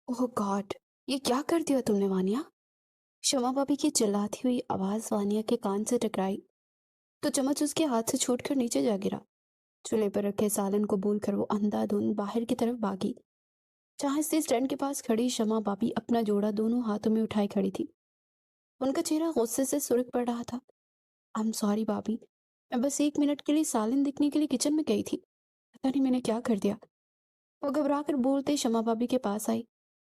ओह God! ये क्या कर दिया तुमने वानिया? शमा भाभी की चिल्लाती हुई आवाज वानिया के कान से टकराई तो चम्मच उसके हाथ से छूटकर नीचे जा गिरा। चूल्हे पर रखे सालन को भूलकर वो अंधाधुंध बाहर की तरफ भागी, जहां से स्टैंड के पास खड़ी शमा भाभी अपना जोड़ा दोनों हाथों में उठाए खड़ी थी। उनका चेहरा गुस्से से सुर्ख पड़ रहा था। आई एम सॉरी भाभी, मैं बस 1 मिनट के लिए सालन दिखने के लिए किचन में गई थी। पता नहीं मैंने क्या कर दिया। वो घबरा कर बोलते शमा भाभी के पास आई।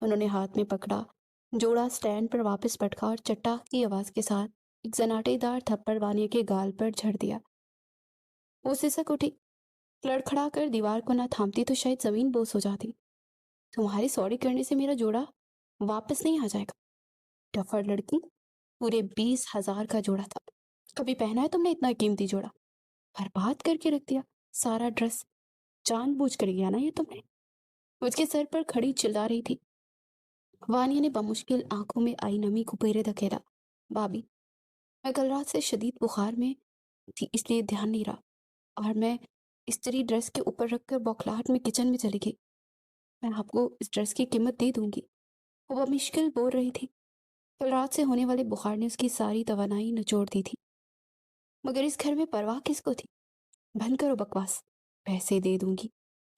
उन्होंने हाथ में पकड़ा जोड़ा स्टैंड पर वापस पटका और चट्टाक की आवाज के साथ एक सन्नाटेदार थप्पड़ वानिया के गाल पर झड़ दिया। वो सिसक उठी, लड़खड़ा कर दीवार को ना थामती तो शायद जमीन बोस हो जाती। तुम्हारे सॉरी करने से मेरा जोड़ा वापस नहीं आ जाएगा, टफर लड़की। पूरे 20,000 का जोड़ा था। कभी पहना है तुमने इतना कीमती जोड़ा? बर्बाद करके रख दिया सारा ड्रेस। जानबूझ कर किया ना ये तुमने? उसके सर पर खड़ी चिल्ला रही थी। वानिया ने बमुश्किल आंखों में आई नमी को पैरे धकेला। भाभी, मैं कल रात से शदीद बुखार में थी, इसलिए ध्यान नहीं रहा, और मैं इस्त्री ड्रेस के ऊपर रखकर बौखलाहट में किचन में चली गई। मैं आपको इस ड्रेस की कीमत दे दूंगी। वो बमुश्किल बोल रही थी। कल रात से होने वाले बुखार ने उसकी सारी तवानाई निचोड़ दी थी। मगर इस घर में परवाह किसको थी? बंद करो बकवास। पैसे दे दूंगी।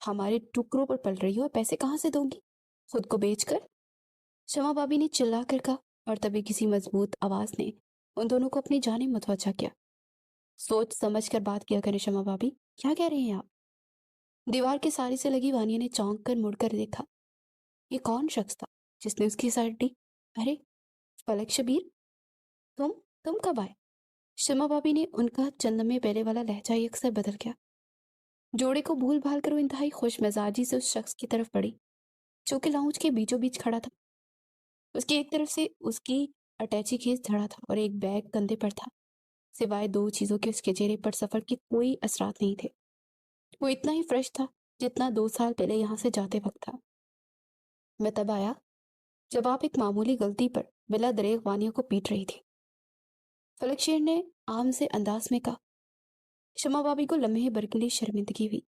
हमारे टुकड़ों पर पल रही हो, पैसे कहाँ से दूंगी? खुद को बेचकर? शमा भाभी ने चिल्ला कर कहा, और तभी किसी मजबूत आवाज ने उन दोनों को अपनी जाने मुतवज्जा किया। सोच समझ कर बात किया करें शमा भाभी, क्या कह रही हैं आप? दीवार के सारी से लगी वानिया ने चौंक कर मुड़कर देखा। ये कौन शख्स था जिसने उसकी साइड दी? अरे, फलक शबीर, तुम तुम कब आए? शमा भाभी ने उनका चंद में पहले वाला लहजा ही अक्सर बदल गया। जोड़े को भूल भाल कर वो इंतहाई खुश मिजाजी से उस शख्स की तरफ बढ़ी जो कि लाउंज के बीचों बीच खड़ा था। उसकी एक तरफ से उसकी अटैची केस धड़ा था और एक बैग कंधे पर था। सिवाय दो चीजों के उसके चेहरे पर सफर के कोई असरात नहीं थे। वो इतना ही फ्रेश था जितना 2 साल पहले यहाँ से जाते वक्त था। मैं तब आया जब आप एक मामूली गलती पर बिला दरेग वानिया को पीट रही थी। फलक शेर ने आम से अंदाज में कहा। शमा भाभी को लम्हे भर के लिए शर्मिंदगी हुई,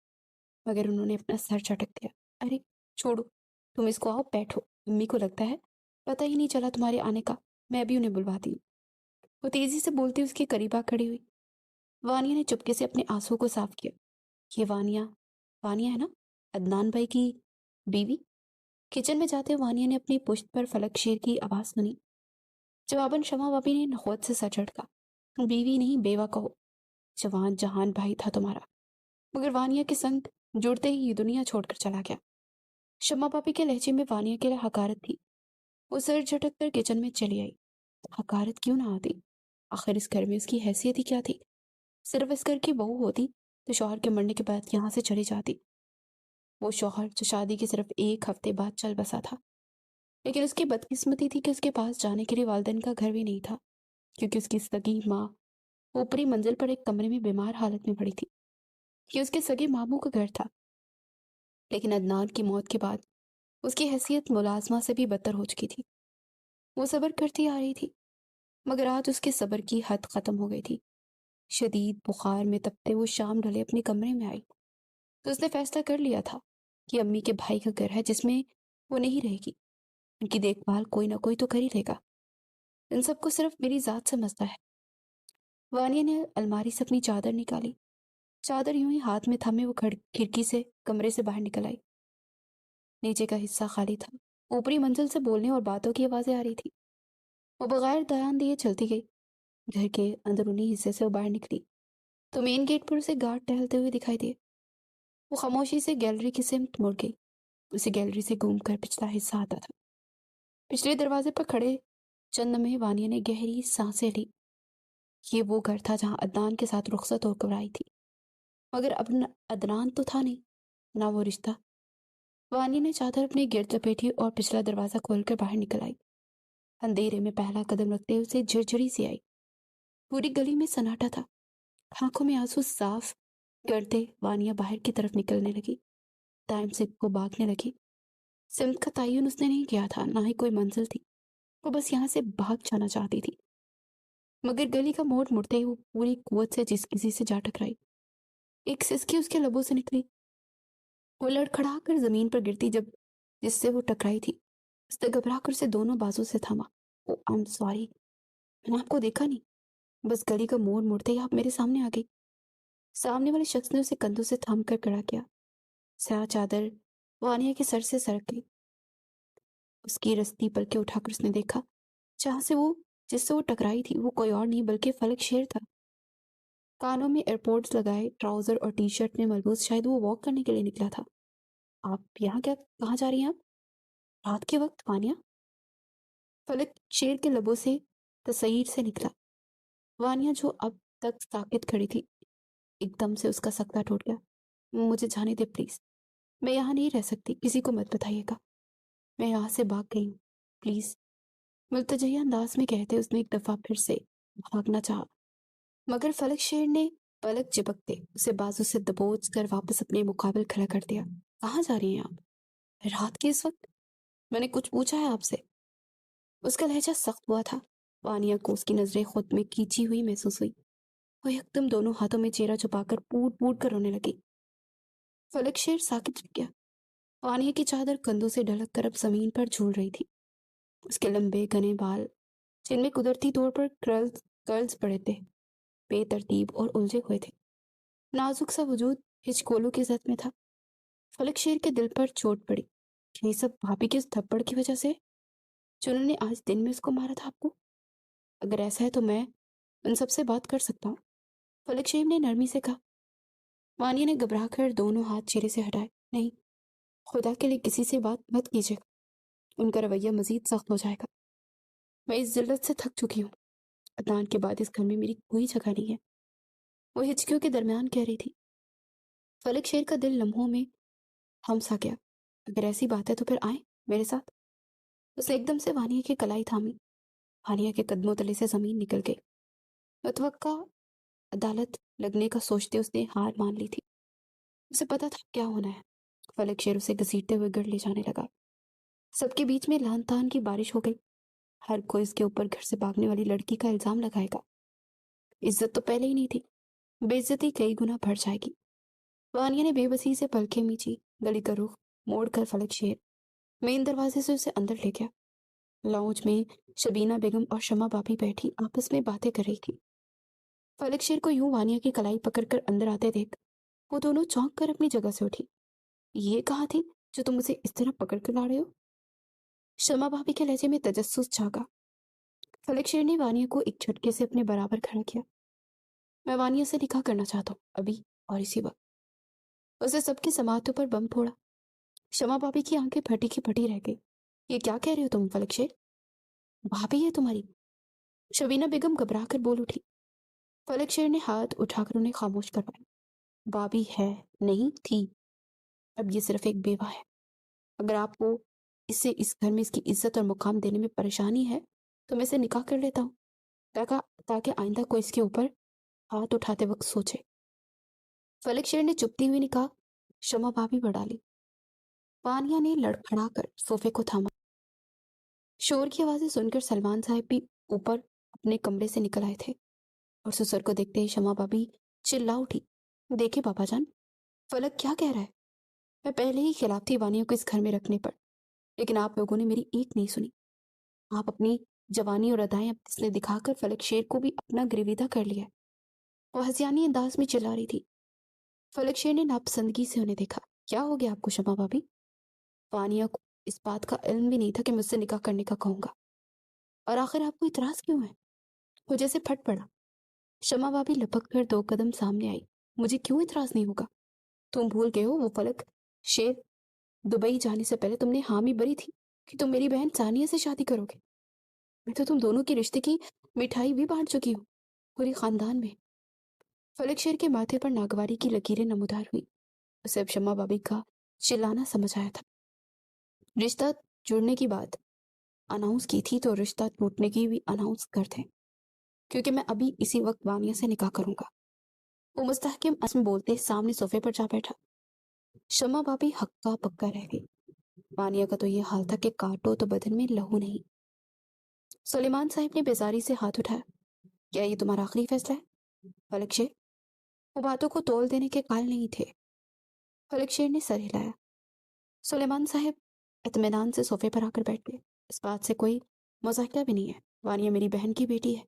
मगर उन्होंने अपना सर झटक दिया। अरे छोड़ो, तुम इसको आओ बैठो। अम्मी को लगता है पता ही नहीं चला तुम्हारे आने का। मैं अभी उन्हें बुलवाती हूँ। वो तेजी से बोलती उसके करीब आ खड़ी हुई। वानिया ने चुपके से अपने आंसू को साफ किया। ये वानिया, वानिया है ना, अदनान भाई की बीवी? किचन में जाते वानिया ने अपनी पुश्त पर फलक शेर की आवाज सुनी। जवाबन शमा भाभी ने नखौत से सर झटका। बीवी नहीं, बेवा कहो। जवान जहान भाई था तुम्हारा, मगर वानिया के संग जुड़ते ही ये दुनिया छोड़कर चला गया। शम्मा भाभी के लहजे में वानिया के लिए हकारत थी। वो सर झटक कर किचन में चली आई। हकारत क्यों ना आती? आखिर इस घर में उसकी हैसियत ही क्या थी? सिर्फ इस घर की बहू होती तो शौहर के मरने के बाद यहाँ से चली जाती। वो शौहर जो शादी के सिर्फ 1 हफ्ते बाद चल बसा था, लेकिन उसकी बदकिस्मती थी कि उसके पास जाने के लिए वालिदैन का घर भी नहीं था, क्योंकि उसकी सगी माँ ऊपरी मंजिल पर एक कमरे में बीमार हालत में पड़ी थी। ये उसके सगे मामू का घर था, लेकिन अदनान की मौत के बाद उसकी हैसियत मुलाजमा से भी बदतर हो चुकी थी। वो सब्र करती आ रही थी, मगर आज उसके सब्र की हद खत्म हो गई थी। शदीद बुखार में तपते वो शाम ढले अपने कमरे में आई तो उसने फैसला कर लिया था कि अम्मी के भाई का घर है जिसमें वो नहीं रहेगी। उनकी देखभाल कोई ना कोई तो कर ही लेगा। इन सबको सिर्फ मेरी जात समझता है। वानिया ने अलमारी से अपनी चादर निकाली। चादर यूं ही हाथ में थमे वो खिड़की से कमरे से बाहर निकल आई। नीचे का हिस्सा खाली था। ऊपरी मंजिल से बोलने और बातों की आवाजें आ रही थी। वो बगैर ध्यान दिए चलती गई। घर के अंदरूनी हिस्से से वो बाहर निकली तो मेन गेट पर उसे गार्ड टहलते हुए दिखाई दिए। वो खामोशी से गैलरी की सिमत मुड़ गई। उसे गैलरी से घूमकर पिछला हिस्सा आता था। पिछले दरवाजे पर खड़े चंद में वानिया ने गहरी सांसें ली। ये वो घर था जहां अदनान के साथ रुखसत होकर आई थी, मगर अब अदनान तो था नहीं, ना वो रिश्ता। वानिया ने चादर अपने गिर्द लपेटी और पिछला दरवाजा खोलकर बाहर निकल आई। अंधेरे में पहला कदम रखते उसे झिरझिरी सी आई। पूरी गली में सन्नाटा था। आंखों में आंसू साफ करते वानिया बाहर की तरफ निकलने लगी। टाइम से को भागने लगी। सिमत का तयन उसने नहीं किया था, ना ही कोई मंजिल थी। वो बस यहाँ से भाग जाना चाहती थी। मगर गली का मोड़ मुड़ते ही वो पूरी कुवत से जिस किसी से जा टकराई। एक सिसकी उसके लबों से निकली। वो लड़खड़ा कर जमीन पर गिरती जब जिससे वो टकराई थी। उसने घबरा कर उसे दोनों बाजू से थामा। ओ आई एम सॉरी, मैंने आपको देखा नहीं, बस गली का मोड़ मुड़ते ही आप मेरे सामने आ गई। सामने वाले शख्स ने उसे कंधों से थाम कर खड़ा किया। स्याह चादर वानिया के सर से सरक गई। उसकी रस्ती पलके उठाकर उसने देखा, जहां से वो जिससे वो टकराई थी वो कोई और नहीं बल्कि फलक शेर था। कानों में एयरपोर्ट्स लगाए, ट्राउजर और टी शर्ट में मलबूस, शायद वो वॉक करने के लिए निकला था। आप यहाँ क्या, कहाँ जा रही हैं आप रात के वक्त वानिया? फलक शेर के लबों से तसईर से निकला। वानिया जो अब तक साकित खड़ी थी, एकदम से उसका सकता टूट गया। मुझे जाने दे प्लीज, मैं यहाँ नहीं रह सकती, किसी को मत बताइएगा, मैं यहाँ से भाग गई हूँ प्लीज। मुल्तजहिया अंदाज में कहते उसने एक दफा फिर से भागना चाहा, मगर फलक शेर ने पलक झपकते उसे बाजू से दबोच कर वापस अपने मुकाबले खड़ा कर दिया। कहाँ जा रही हैं आप रात के इस वक्त? मैंने कुछ पूछा है आपसे? उसका लहजा सख्त हुआ था। वानिया को उसकी नजरें खुद में खींची हुई महसूस हुई। वो एकदम दोनों हाथों में चेहरा छुपाकर पूट पूट कर रोने लगी। फलक शेर साकित रह गया। वानिया की चादर कंधों से ढलक कर अब जमीन पर झूल रही थी। उसके लंबे घने बाल, जिनमें कुदरती तौर पर कर्ल्स कर्ल्स पड़े थे, बेतरतीब और उलझे हुए थे। नाजुक सा वजूद हिचकोलों की जद में था। फलक शेर के दिल पर चोट पड़ी। ये सब भाभी के उस थप्पड़ की वजह से, जिन्होंने आज दिन में उसको मारा था आपको? अगर ऐसा है तो मैं उन सबसे बात कर सकता हूँ, फलक शेर ने नरमी से कहा। वानिया ने घबरा कर दोनों हाथ चेहरे से हटाए। नहीं, खुदा के लिए किसी से बात मत कीजिएगा, उनका रवैया मजीद सख्त हो जाएगा। मैं इस जिल्लत से थक चुकी हूँ। अदनान के बाद इस घर में मेरी कोई जगह नहीं है, वो हिचकियों के दरमियान कह रही थी। फलक शेर का दिल लम्हों में थम सा गया। अगर ऐसी बात है तो फिर आए मेरे साथ। उसने एकदम से वानिया की कलाई थामी। वानिया के कदमों तले से जमीन निकल गई। मुतवक्का अदालत लगने का सोचते उसने हार मान ली थी। उसे पता था क्या होना है। फलक शेर उसे घसीटते हुए घर ले जाने लगा। सबके बीच में लहन तान की बारिश हो गई। हर कोई इसके ऊपर घर से भागने वाली लड़की का इल्जाम लगाएगा। इज्जत तो पहले ही नहीं थी, बेइज्जती कई गुना बढ़ जाएगी। वानिया ने बेबसी से पलकें मींची। गली का रुख मोड़ कर फलक शेर मेन दरवाजे से उसे अंदर ले गया। लाउंज में शबीना बेगम और शमा भाभी बैठी आपस में बातें कर रही थी। फलक शेर को यूं वानिया की कलाई पकड़कर अंदर आते देख वो दोनों चौंक कर अपनी जगह से उठी। ये कहाँ थी जो तुम उसे इस तरह पकड़ कर ला रहे हो? शमा भाभी के लहजे में तजस्सुस जागा। फलक शेर ने वानिया को एक झटके से अपने बराबर खड़ा किया। मैं वानिया से निकाह करना चाहता हूँ, अभी और इसी वक्त। उसे सबके समातों पर बम फोड़ा। शमा भाभी की आंखें फटी की फटी रह गई। ये क्या कह रहे हो तुम फलक शेर? भाभी है तुम्हारी? शबीना बेगम घबरा कर बोल उठी। फलक शेर ने हाथ उठाकर उन्हें खामोश करवाया। भाभी है नहीं थी, अब ये सिर्फ एक बेवा है। अगर आपको इससे इस घर में इसकी इज्जत और मुकाम देने में परेशानी है तो मैं इसे निकाह कर लेता हूँ, ताकि ताकि आइंदा कोई इसके ऊपर हाथ उठाते वक्त सोचे। फलक शेर ने चुपती हुई निकाह शमा भाभी बढ़ा ली। पानिया ने लड़खड़ा कर सोफे को थामा। शोर की आवाजें सुनकर सलमान साहब भी ऊपर अपने कमरे से निकल आए थे और ससुर को देखते ही शमा भाभी चिल्ला उठी। देखे पापा जान, फलक क्या कह रहा है? मैं पहले ही खिलाफ थी वानिया को इस घर में रखने पर, लेकिन आप लोगों ने मेरी एक नहीं सुनी। आप अपनी जवानी और अदाएं अब इसलिए दिखाकर फलक शेर को भी अपना गिरविदा कर लिया। वो हसियानी अंदाज में चिल्ला रही थी। फलक शेर ने नापसंदगी से उन्हें देखा। क्या हो गया आपको शमा भाभी? वानिया को इस बात का इल्म भी नहीं था कि मुझसे निकाह करने का कहूंगा, और आखिर आपको इतराज क्यों है? वो जैसे फट पड़ा। शमा भाभी लपक कर दो कदम सामने आई। मुझे क्यों इतराज नहीं होगा? तुम भूल गए हो वो फलक शेर दुबई जाने से पहले तुमने हामी भरी थी कि तुम मेरी बहन सानिया से शादी करोगे। मैं तो तुम दोनों के रिश्ते की मिठाई भी बांट चुकी हूँ पूरे खानदान में। फलक शेर के माथे पर नागवारी की लकीरें नमूदार हुई। उसे अब शमा भाभी का चिल्लाना समझ आया था। रिश्ता जुड़ने की बात अनाउंस की थी तो रिश्ता टूटने की भी अनाउंस कर थे, क्योंकि मैं अभी इसी वक्त वानिया से निकाह करूंगा। वो मुस्तहकिम असम बोलते सामने सोफे पर जा बैठा। शमा भाभी हक्का पक्का रह गई। वानिया का तो ये हाल था कि काटो तो बदन में लहू नहीं। सुलेमान साहब ने बेजारी से हाथ उठाया। क्या ये तुम्हारा आखिरी फैसला है फलक शेर? वो बातों को तोल देने के काल नहीं थे। फलक शेर ने सर हिलाया। सुलेमान साहब, इत्मीनान से सोफे पर आकर बैठ गए। इस बात से कोई मजाकिया भी नहीं है, वानिया मेरी बहन की बेटी है।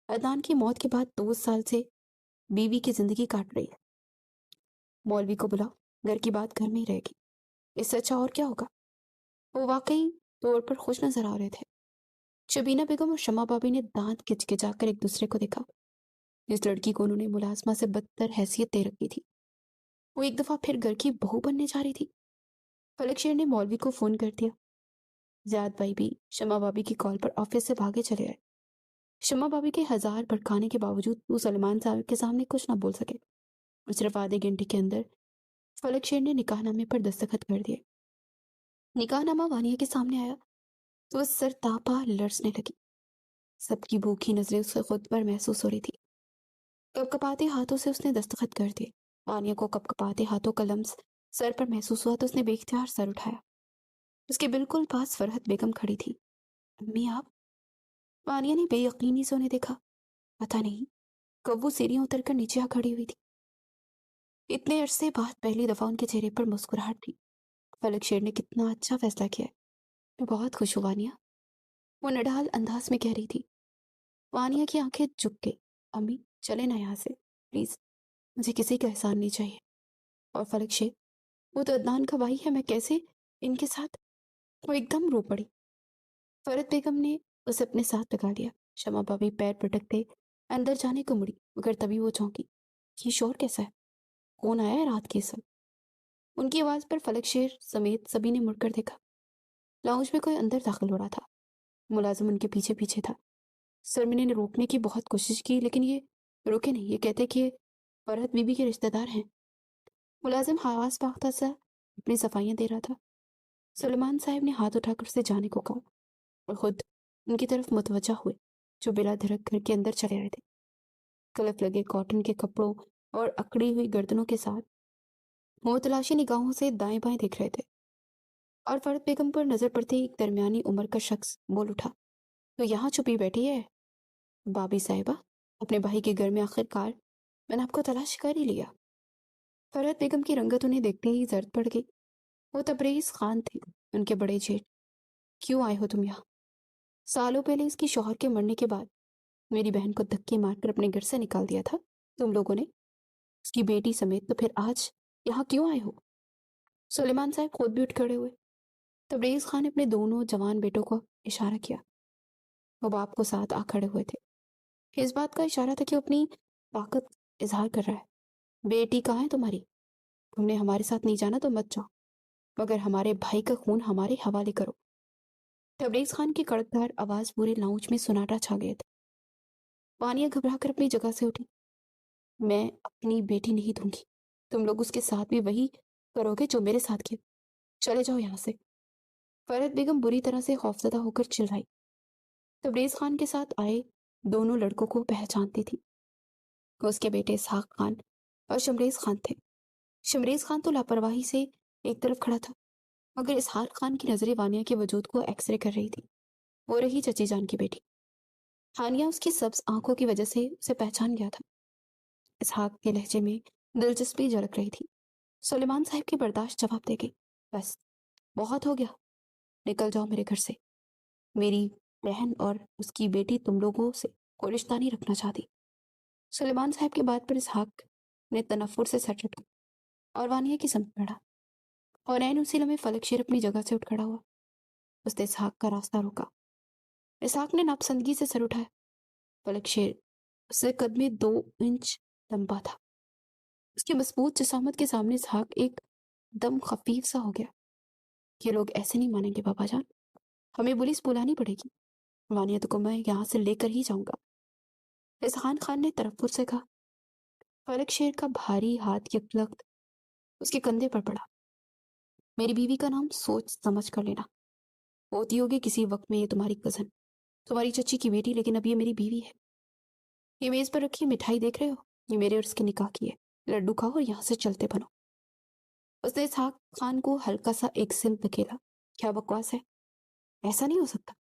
अदनान की मौत के बाद 2 साल से बीवी की जिंदगी काट रही है। मौलवी को बुलाओ, घर की बात घर में ही रहेगी। इससे अच्छा और क्या होगा। वो वाकई तौर पर खुश नजर आ रहे थे। शबीना बेगम और शमा भाभी ने दांत किचकिचाकर एक दूसरे को देखा। जिस लड़की को उन्होंने मुलाजमा से बदतर हैसियत दे रखी थी, वो एक दफा फिर घर की बहू बनने जा रही थी। फलक शेर ने मौलवी को फोन कर दिया। ज़ियाद भाई भी शमा भाभी की कॉल पर ऑफिस से भागे चले आए। शमा भाभी के हजार भड़काने के बावजूद वो सलमान साहब के सामने कुछ ना बोल सके और सिर्फ आधे घंटे के अंदर फलक शेर ने निकाहनामे पर दस्तखत कर दिए। निकाहनामा वानिया के सामने आया तो वह सर तापा लरसने लगी। सबकी भूखी नजरें उसके खुद पर महसूस हो रही थी। कपकपाते हाथों से उसने दस्तखत कर दिए। वानिया को कपकपाते हाथों का लम्स सर पर महसूस हुआ तो उसने बेख्तियार सर उठाया। उसके बिल्कुल पास फरहत बेगम खड़ी थी। अम्मी आप? वानिया ने बेयकीनी से उन्हें देखा। पता नहीं कब वो सीढ़ियां उतरकर नीचे आ खड़ी हुई थी। इतने अरसे बाद पहली दफा उनके चेहरे पर मुस्कुराहट थी। फलक शेर ने कितना अच्छा फैसला किया है। मैं बहुत खुश हूँ वानिया, वो नडाल अंदाज में कह रही थी। वानिया की आंखें झुक गई। अम्मी चले ना यहाँ से प्लीज, मुझे किसी का एहसान नहीं चाहिए। और फलक शेर, वो तो अदनान का भाई है, मैं कैसे इनके साथ। वो एकदम रो पड़ी। फरहत बेगम ने उसे अपने साथ लगा लिया। शमा भाभी पैर पटकते अंदर जाने को मुड़ी, मगर तभी वो चौंकी। ये शोर कैसा है? कौन आया है रात के सब? उनकी आवाज पर फलक शेर समेत सभी ने मुड़कर देखा। लाउंज में कोई अंदर दाखिल हो रहा था। मुलाजिम उनके पीछे पीछे था। सरमिने ने रोकने की बहुत कोशिश की, लेकिन ये रुके नहीं। ये कहते कि ये फरहत बीबी के रिश्तेदार हैं। मुलाजिम हवास पाख्ता सा अपनी सफाइयां दे रहा था। सुलेमान साहब ने हाथ उठाकर उसे जाने को कहा और खुद उनकी तरफ मुतवज्जा हुए, जो बिला धड़क घर के अंदर चले आए थे। क्लिप लगे कॉटन के कपड़ों और अकड़ी हुई गर्दनों के साथ वो तलाशी निगाहों से दाएं बाएं देख रहे थे। और फरहत बेगम पर नजर पड़ते ही एक दरमियानी उम्र का शख्स बोल उठा, तो यहाँ छुपी बैठी है भाभी साहिबा? अपने भाई के घर में आखिरकार मैंने आपको तलाश कर ही लिया। फरहत बेगम की रंगत उन्हें देखते ही जर्द पड़ गई। वो तबरेज खान थे, उनके बड़े जेठ। क्यों आए हो तुम यहाँ? सालों पहले इसकी शौहर के मरने के बाद मेरी बहन को धक्के मारकर अपने घर से निकाल दिया था तुम लोगों ने, उसकी बेटी समेत। तो फिर आज यहाँ क्यों आए हो? सुलेमान साहब खुद भी उठ खड़े हुए। तबरेज खान ने अपने दोनों जवान बेटों को इशारा किया। वो बाप को साथ आ खड़े हुए थे। इस बात का इशारा था कि वो अपनी ताकत इजहार कर रहा है। बेटी कहाँ है तुम्हारी? तुमने हमारे साथ नहीं जाना तो मत जाओ, मगर हमारे भाई का खून हमारे हवाले करो। तबरेज खान की कड़कदार आवाज पूरे लाउंज में सुनाटा छा गया था। वानिया घबरा कर अपनी जगह से उठी। मैं अपनी बेटी नहीं दूंगी। तुम लोग उसके साथ भी वही करोगे जो मेरे साथ किया। चले जाओ यहाँ से। फरहत बेगम बुरी तरह से खौफजदा होकर चिल्लाई। तबरेज खान के साथ आए दोनों लड़कों को पहचानती थी। वो उसके बेटे इसहाक खान और शमरेज खान थे। शमरेज खान तो लापरवाही से एक तरफ खड़ा था, मगर इसहाक खान की नजरें वानिया के वजूद को एक्सरे कर रही थी। वो रही चची जान की बेटी। हानिया उसकी सब्ज आंखों की वजह से उसे पहचान गया था। इसहाक के लहजे में दिलचस्पी झलक रही थी। सुलेमान साहब की बर्दाश्त जवाब दे गई। बस बहुत हो गया, निकल जाओ मेरे घर से। मेरी बहन और उसकी बेटी तुम लोगों से कोई रिश्ता नहीं रखना चाहती। सुलेमान साहब की बात पर इसहाक ने तनफ्फुर से सर झटका और वानिया की समझ बढ़ा। और ऐन उसी लम्हे फलक शेर अपनी जगह से उठ खड़ा हुआ। उसने इसहाक का रास्ता रोका। इसहाक ने नापसंदगी से सर उठाया। फलक शेर उससे कद में 2 इंच लंबा था। उसकी मजबूत जिसामत के सामने इसहाक एक दम खफीफ सा हो गया। ये लोग ऐसे नहीं मानेंगे बाबा जान, हमें पुलिस बुलानी पड़ेगी। वानिया तो को मैं यहाँ से लेकर ही जाऊंगा। इसहान खान ने तरफ्फुर से कहा। फलक शेर का भारी हाथ यकलख्त उसके कंधे पर पड़ा। मेरी बीवी का नाम सोच समझ कर लेना। होती होगी किसी वक्त में ये तुम्हारी कजन, तुम्हारी चची की बेटी, लेकिन अब ये मेरी बीवी है। ये मेज पर रखी मिठाई देख रहे हो? ये मेरे और इसके निकाह की है। लड्डू खाओ और यहाँ से चलते बनो। उसने इसहाक खान को हल्का सा एक सिम धकेला। क्या बकवास है? ऐसा नहीं हो सकता।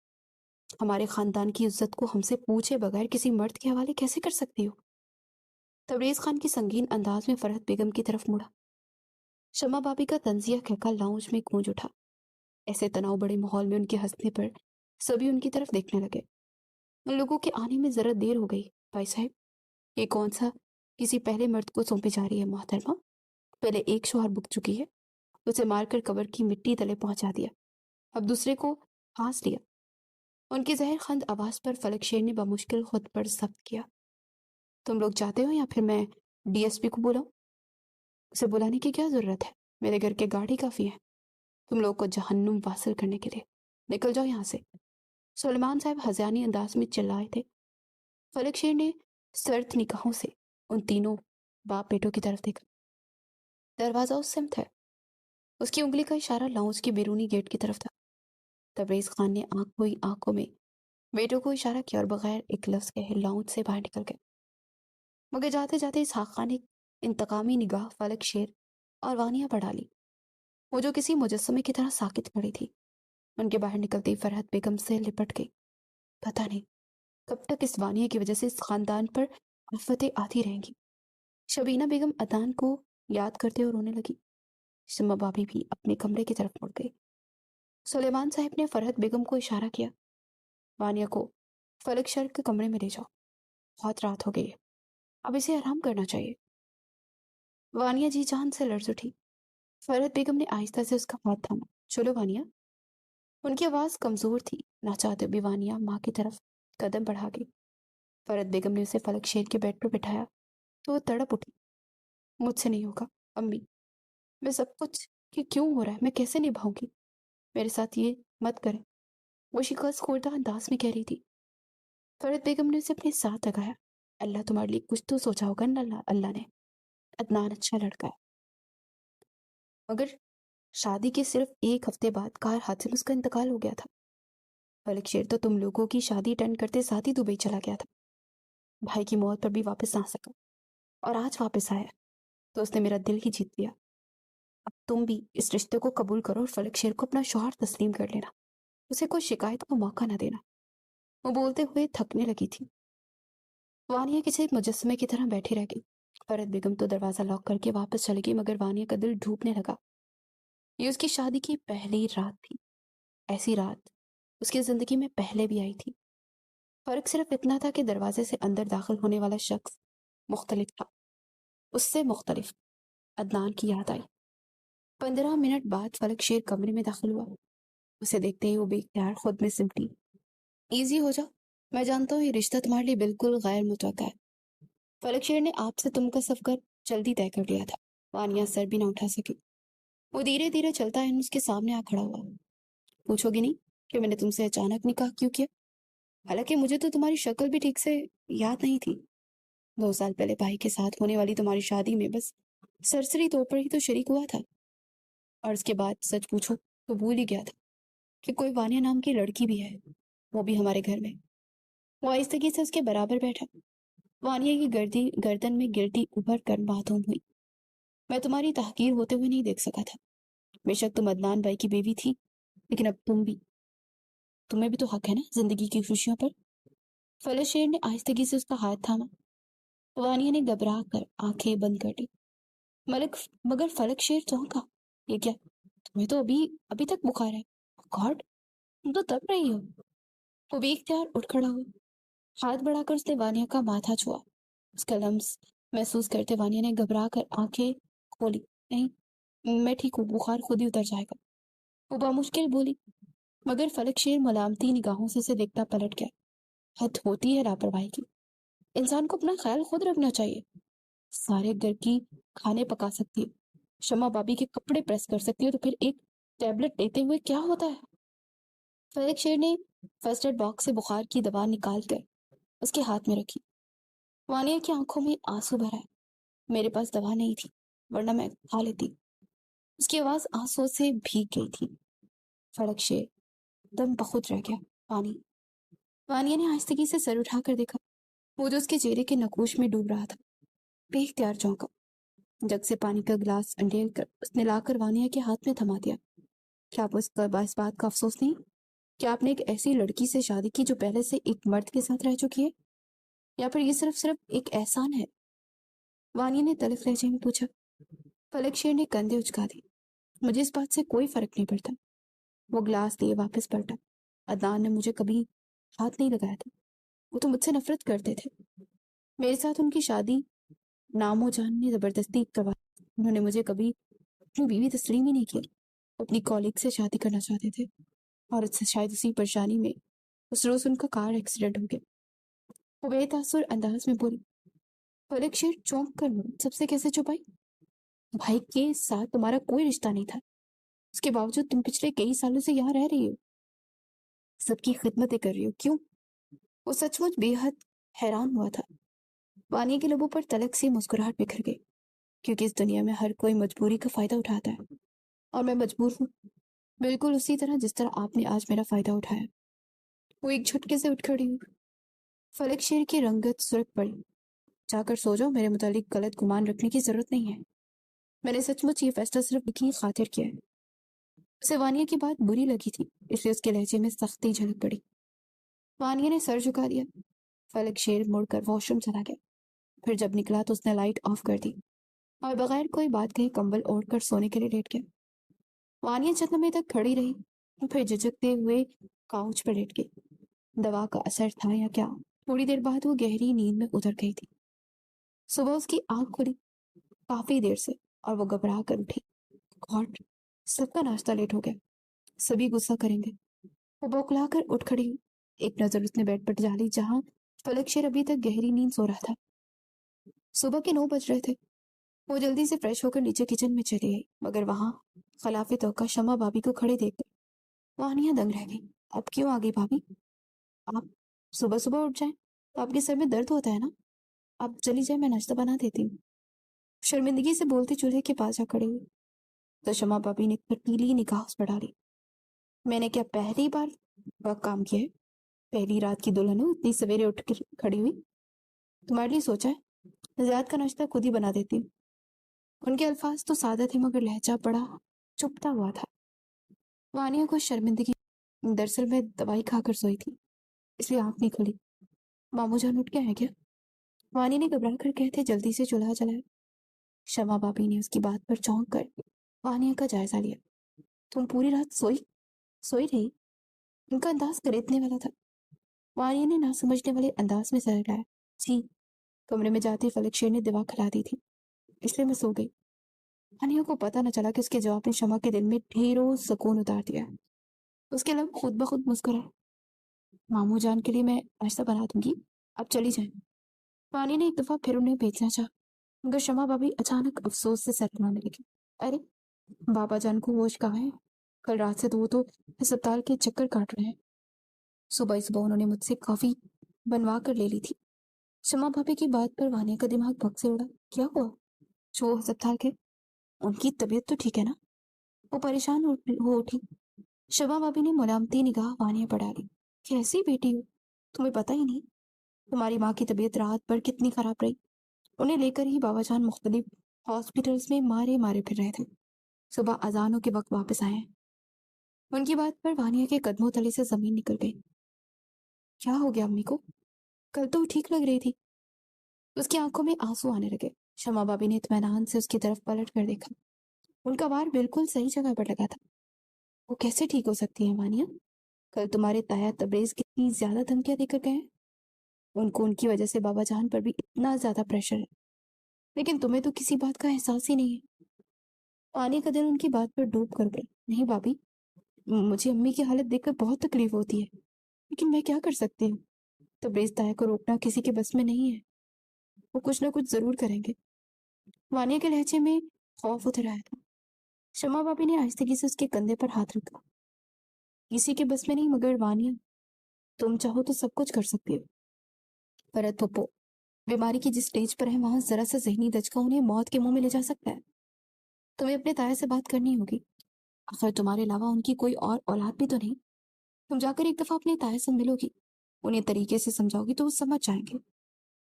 हमारे खानदान की इज्जत को हमसे पूछे बगैर किसी मर्द के हवाले कैसे कर सकती हो? तबरेज खान की संगीन अंदाज में फरहत बेगम की तरफ मुड़ा। शमा भाभी का तंजिया कहकर लाउंज में गूंज उठा। ऐसे तनाव बड़े माहौल में उनके हंसने पर सभी उनकी तरफ देखने लगे। उन लोगों के आने में जरा देर हो गई। भाई साहब, ये कौन सा किसी पहले मर्द को सौंपी जा रही है मोहतरमा? पहले एक शोहर बुक चुकी है, उसे मारकर कब्र की मिट्टी तले पहुंचा दिया, अब दूसरे को फांस लिया। उनकी जहरखंद आवाज पर फलक शेर ने बमुश्किल खुद पर जब्त किया। तुम लोग जाते हो या फिर मैं डीएसपी को बुलाऊं? उसे बुलाने की क्या जरूरत है? मेरे घर के गाड़ी काफी है तुम लोग को जहन्नुम वासिल करने के लिए। निकल जाओ यहाँ से। सुलेमान साहब हजानी अंदाज में चिल्लाए थे। फलक शेर ने सर्द निगाहों से उन तीनों बाप बेटों की तरफ देखा। दरवाजा उस सिमत है। उसकी उंगली का इशारा लाउंज के बैरूनी गेट की तरफ था। तबरेज खान ने आंख हुई आंखों में बेटों को इशारा किया और बगैर एक लफ्ज कहे लाउंज से बाहर निकल गए। मगर जाते जाते इस खान ने इंतकामी निगाह फलक शेर और वानिया पर डाली, वो जो किसी मुजस्समे की तरह साकित खड़ी थी। उनके बाहर निकलते ही फरहत बेगम से लिपट गई। पता नहीं कब तक इस वानिया की वजह से इस खानदान पर आफतें आती रहेंगी। शबीना बेगम अदान को याद करते और रोने लगी। शम्मा भाभी भी अपने कमरे की तरफ मुड़ गई। सुलेमान साहब ने फरहत बेगम को इशारा किया, वानिया को फलक शर के कमरे में ले जाओ, बहुत रात हो गई है, अब इसे आराम करना चाहिए। वानिया जी जान से लर्ज उठी। फरहत बेगम ने आहिस्ता से उसका हाथ थामा। चलो वानिया। उनकी आवाज कमजोर थी। ना चाहते भी वानिया माँ की तरफ कदम बढ़ा गई। फरहत बेगम ने उसे फलक शेर के बेड पर बिठाया तो वो तड़प उठी। मुझसे नहीं होगा अम्मी, मैं सब कुछ कि क्यों हो रहा है मैं कैसे निभाऊंगी, मेरे साथ ये मत करें, वो शिकस्त खोरदा अंदाज में कह रही थी। फरहत बेगम ने उसे अपने साथ लगाया। अल्लाह तुम्हारे लिए कुछ तो सोचा होगा ना, अल्लाह ने। अदनान अच्छा लड़का है। मगर शादी के सिर्फ एक हफ्ते बाद कार हादसे में उसका इंतकाल हो गया था। फलक शेर तो तुम लोगों की शादी अटेंड करते साथ ही दुबई चला गया था। भाई की मौत पर भी वापस ना सका और आज वापस आया तो उसने मेरा दिल ही जीत लिया। अब तुम भी इस रिश्ते को कबूल करो और फलक शेर को अपना शौहर तस्लीम कर लेना, उसे कोई शिकायत का मौका ना देना। वो बोलते हुए थकने लगी थी। वानिया किसी मुजस्मे की तरह बैठी रह गई। फरहत बेगम तो दरवाजा लॉक करके वापस चली गई, मगर वानिया का दिल डूबने लगा। ये उसकी शादी की पहली रात थी। ऐसी रात उसकी जिंदगी में पहले भी आई थी। फर्क सिर्फ इतना था कि दरवाजे से अंदर दाखिल होने वाला शख्स मुख्तलिफ था। उससे मुख्तलिफ अदनान की याद आई। 15 मिनट बाद फलक शेर कमरे में दाखिल हुआ। उसे देखते ही वो बेख्तियार खुद में सिमटी। इजी हो जाओ, मैं जानता हूँ ये रिश्ता तुम्हारे लिए बिल्कुल गैर मुतवक्का है। फलक शेर ने आपसे तुम का सफर जल्दी तय कर लिया था। वानिया सर भी ना उठा सकी। वो धीरे धीरे चलता है उसके सामने आ खड़ा हुआ। पूछोगी नहीं कि मैंने तुमसे अचानक निकाह क्यों किया? हालांकि मुझे तो तुम्हारी शक्ल भी ठीक से याद नहीं थी। 2 साल पहले भाई के साथ होने वाली तुम्हारी शादी में बस सरसरी तौर पर ही तो शरीक हुआ था, और उसके बाद सच पूछो तो भूल ही गया था कि कोई वानिया नाम की लड़की भी है, वो भी हमारे घर में। वो आहिस्तगी से उसके बराबर बैठा। वानिया की गर्दन में गिल्टी उभर कर मासूम हुई। मैं तुम्हारी तहकीर होते हुए नहीं देख सका था। बेशक तुम अदनान भाई की बेबी थी, लेकिन अब तुम्हें भी तो हक है ना जिंदगी की खुशियों पर। फलक शेर ने आहिस्तगी से उसका हाथ थामा। वानिया ने घबरा कर आंखें बंद कर ली। मलिक मगर फलक शेर चौंका। ये क्या, तुम्हें तो अभी अभी तक बुखार है। गॉड, तुम तो तब रही हो। वो बेख्तियार उठ खड़ा हुआ। हाथ बढ़ाकर उसने वानिया का माथा छुआ। उसका लम्स महसूस करते वानिया ने घबरा कर आंखें खोली। नहीं, मैं ठीक हूँ, बुखार खुद ही उतर जाएगा, वो बामुश्किल बोली। मगर फलक शेर मलामती निगाहों से उसे देखता पलट गया। हद होती है लापरवाही की। इंसान को अपना ख्याल खुद रखना चाहिए। सारे घर की खाने पका सकती है, शम्मा भाभी के कपड़े प्रेस कर सकती है, तो फिर एक टैबलेट लेते हुए क्या होता है? फलक शेर ने फर्स्ट एड बॉक्स से बुखार की दवा निकाल कर उसके हाथ में रखी। वानिया की आंखों में आंसू भरा है। मेरे पास दवा नहीं थी, वरना मैं खा लेती। उसकी आवाज आंसू से भीग गई थी। फलक शेर दम बखुद रह गया। पानी। वानिया ने आहिस्तगी से सर उठाकर देखा। वो जो उसके चेहरे के नकूश में डूब रहा था। बेख्तियार चौंका। जग से पानी का गिलास अंडेल कर उसने लाकर वानिया के हाथ में थमा दिया। क्या आपको इस बात का अफसोस नहीं कि आपने एक ऐसी लड़की से शादी की जो पहले से एक मर्द के साथ रह चुकी है, या फिर ये सिर्फ एक एहसान है? वानिया ने तलख लहजे में पूछा। फलक शेर ने कंधे उचका दी। मुझे इस बात से कोई फर्क नहीं पड़ता। वो ग्लास लिए वापस पलटा। अदनान ने मुझे कभी हाथ नहीं लगाया था, वो तो मुझसे नफरत करते थे। मेरे साथ उनकी शादी नामो जान ने जबरदस्ती करवाई। उन्होंने मुझे कभी अपनी बीवी तस्लीम ही नहीं किया। अपनी कॉलीग से शादी करना चाहते थे और उससे शायद उसी परेशानी में उस रोज उनका कार एक्सीडेंट हो गया। वो बेतासुर अंदाज में बोली। फलक शेर चौंक कर मुड़ा। सबसे कैसे छुपाई? भाई के साथ तुम्हारा कोई रिश्ता नहीं था, उसके बावजूद तुम पिछले कई सालों से यहाँ रह रही हो, सबकी खिदमतें कर रही हो, क्यों? वो सचमुच बेहद हैरान हुआ था। वानिया के लबों पर तलक सी मुस्कुराहट बिखर गई। क्योंकि इस दुनिया में हर कोई मजबूरी का फायदा उठाता है और मैं मजबूर हूँ, बिल्कुल उसी तरह जिस तरह आपने आज मेरा फायदा उठाया। वो एक झटके से उठ खड़ी हुई। फलक शेर की रंगत सुर्ख पड़ी। जाकर सो जाओ, मेरे मुतालिक गलत गुमान रखने की जरूरत नहीं है। मैंने सचमुच ये फैसला सिर्फ एक ही खातिर किया है। उसे वानिया की बात बुरी लगी थी, इसलिए उसके लहजे में सख्ती झलक पड़ी। वानिया ने सर झुका दिया। फलक शेर मुड़कर वॉशरूम चला गया। फिर जब निकला तो उसने लाइट ऑफ कर दी और बगैर कोई बात कहे कंबल ओढ़कर सोने के लिए लेट गया। वानिया चंद लम्हे तक खड़ी रही और फिर झिझकते हुए काउच पर लेट गई। दवा का असर था या क्या, थोड़ी देर बाद वो गहरी नींद में उतर गई थी। सुबह उसकी आंख खुली काफी देर से और वो घबरा कर उठी। गॉड, सबका नाश्ता लेट हो गया, सभी गुस्सा करेंगे। वो बौखला कर उठ खड़ी हुई। एक नजर उसने बेड पर डाली जहां फलक शेर अभी तक गहरी नींद सो रहा था। सुबह के 9 बज रहे थे। वो जल्दी से फ्रेश होकर नीचे किचन में चली गई, मगर वहां खिलाफे तौका शमा भाभी को खड़े देखकर वानिया दंग रह गई। अब क्यों आ गई भाभी? आप सुबह सुबह उठ जाएं तो आपके सर में दर्द होता है ना। आप चली जाए, मैं नाश्ता बना देती हूँ। शर्मिंदगी से बोलती चूल्हे के पास जा खड़ी हुई तो शमा भाभी ने पीली निगाह उस पर डाली। मैंने क्या पहली बार वह काम किया है? पहली रात की दुल्हन हूँ, इतनी सवेरे उठ कर खड़ी हुई। तुम्हारे लिए सोचा है, नजात का नाश्ता खुद ही बना देती हूँ। उनके अल्फाज तो सादा थे मगर लहजा बड़ा चुपता हुआ था। वानिया को शर्मिंदगी, दरअसल मैं दवाई खाकर सोई थी इसलिए आंख नहीं खुली। मामू जान उठ गया है क्या? वानी ने घबरा कर कहते जल्दी से चूल्हा जलाया। शमा भाभी ने उसकी बात पर चौंक कर वानिया का जायजा लिया। तुम पूरी रात सोई सोई रही? उनका अंदाज खरीदने वाला था। वानिया ने ना समझने वाले अंदाज में सर हिलाया। जी, कमरे में जाते फलक शेर ने दवा खिला दी थी, इसलिए मैं सो गई। वानिया को पता न चला कि उसके जवाब ने शमा के दिल में ढेरों सुकून उतार दिया। उसके लब खुद ब खुद मुस्कुराए। मामू जान के लिए मैं नाश्ता बना दूंगी, आप चली जाए। वानी ने एक दफा फिर उन्हें भेजना चाहा, मगर शमा भाभी अचानक अफसोस से सर हिलाने लगी। अरे, बाबा जान को होश कहाँ है? कल रात से तो वो तो अस्पताल के चक्कर काट रहे हैं। सुबह सुबह उन्होंने मुझसे कॉफी बनवा कर ले ली थी। शमा भाभी की बात पर वानिया का दिमाग भग से उड़ा। क्या हुआ? जो अस्पताल के, उनकी तबीयत तो ठीक है ना? वो परेशान हो उठी। शमा भाभी ने मुलामती निगाह वानिया पर डाली। कैसी बेटी हो, तुम्हें पता ही नहीं? तुम्हारी माँ की तबीयत रात भर कितनी खराब रही। उन्हें लेकर ही बाबा जान मुख्तलिफ हॉस्पिटल्स में मारे मारे फिर रहे थे। सुबह अजानों के वक्त वापस आए हैं। उनकी बात पर वानिया के कदमों तले से जमीन निकल गई। क्या हो गया अम्मी को? कल तो ठीक लग रही थी। उसकी आंखों में आंसू आने लगे। शमा भाभी ने इत्मीनान से उसकी तरफ पलट कर देखा। उनका वार बिल्कुल सही जगह पर लगा था। वो कैसे ठीक हो सकती है वानिया? कल तुम्हारे ताया तबरेज कितनी ज्यादा धमकियां देकर गए हैं। उनको उनकी वजह से बाबा जान पर भी इतना ज्यादा प्रेशर है, लेकिन तुम्हें तो किसी बात का एहसास ही नहीं है। वानिया का दिल उनकी बात पर डूब कर गया। नहीं भाभी, मुझे अम्मी की हालत देखकर बहुत तकलीफ होती है, लेकिन मैं क्या कर सकती हूँ? तबरेज ताया को रोकना किसी के बस में नहीं है। वो कुछ ना कुछ जरूर करेंगे। वानिया के लहजे में खौफ उतर आया था। शमा भाभी ने आहिस्तगी से उसके कंधे पर हाथ रखा। किसी के बस में नहीं, मगर वानिया, तुम चाहो तो सब कुछ कर सकती हो। भरत पप्पो बीमारी की जिस स्टेज पर है वहां जरा सा जहनी दचका उन्हें मौत के मुंह में ले जा सकता है। तुम्हें अपने ताया से बात करनी होगी। आखिर तुम्हारे अलावा उनकी कोई और औलाद भी तो नहीं। तुम जाकर एक दफा अपने ताया से मिलोगी, उन्हें तरीके से समझाओगी तो वो समझ जाएंगे।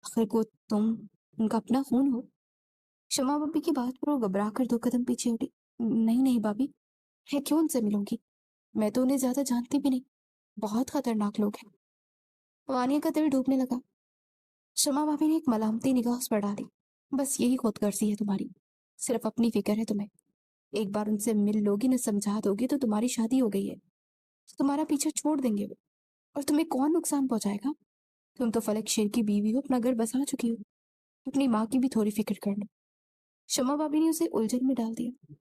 आखिर को तुम उनका अपना खून हो। शमा भाभी की बात पर वो घबरा कर 2 कदम पीछे उठी। नहीं नहीं भाभी, मैं क्यों उनसे मिलूंगी? मैं तो उन्हें ज्यादा जानती भी नहीं, बहुत खतरनाक लोग हैं। वानिया का दिल डूबने लगा। शमा भाभी ने एक मलामती निगाह उस पर डाली। बस यही खुदगर्जी है तुम्हारी, सिर्फ अपनी फिक्र है तुम्हें। एक बार उनसे मिल लोगी न, समझा दोगी तो तुम्हारी शादी हो गई है। तुम्हारा पीछा छोड़ देंगे वो, और तुम्हें कौन नुकसान पहुंचाएगा? तुम तो फलक शेर की बीवी हो, अपना घर बसा चुकी हो, अपनी माँ की भी थोड़ी फिक्र कर लो। शमा भाभी ने उसे उलझन में डाल दिया।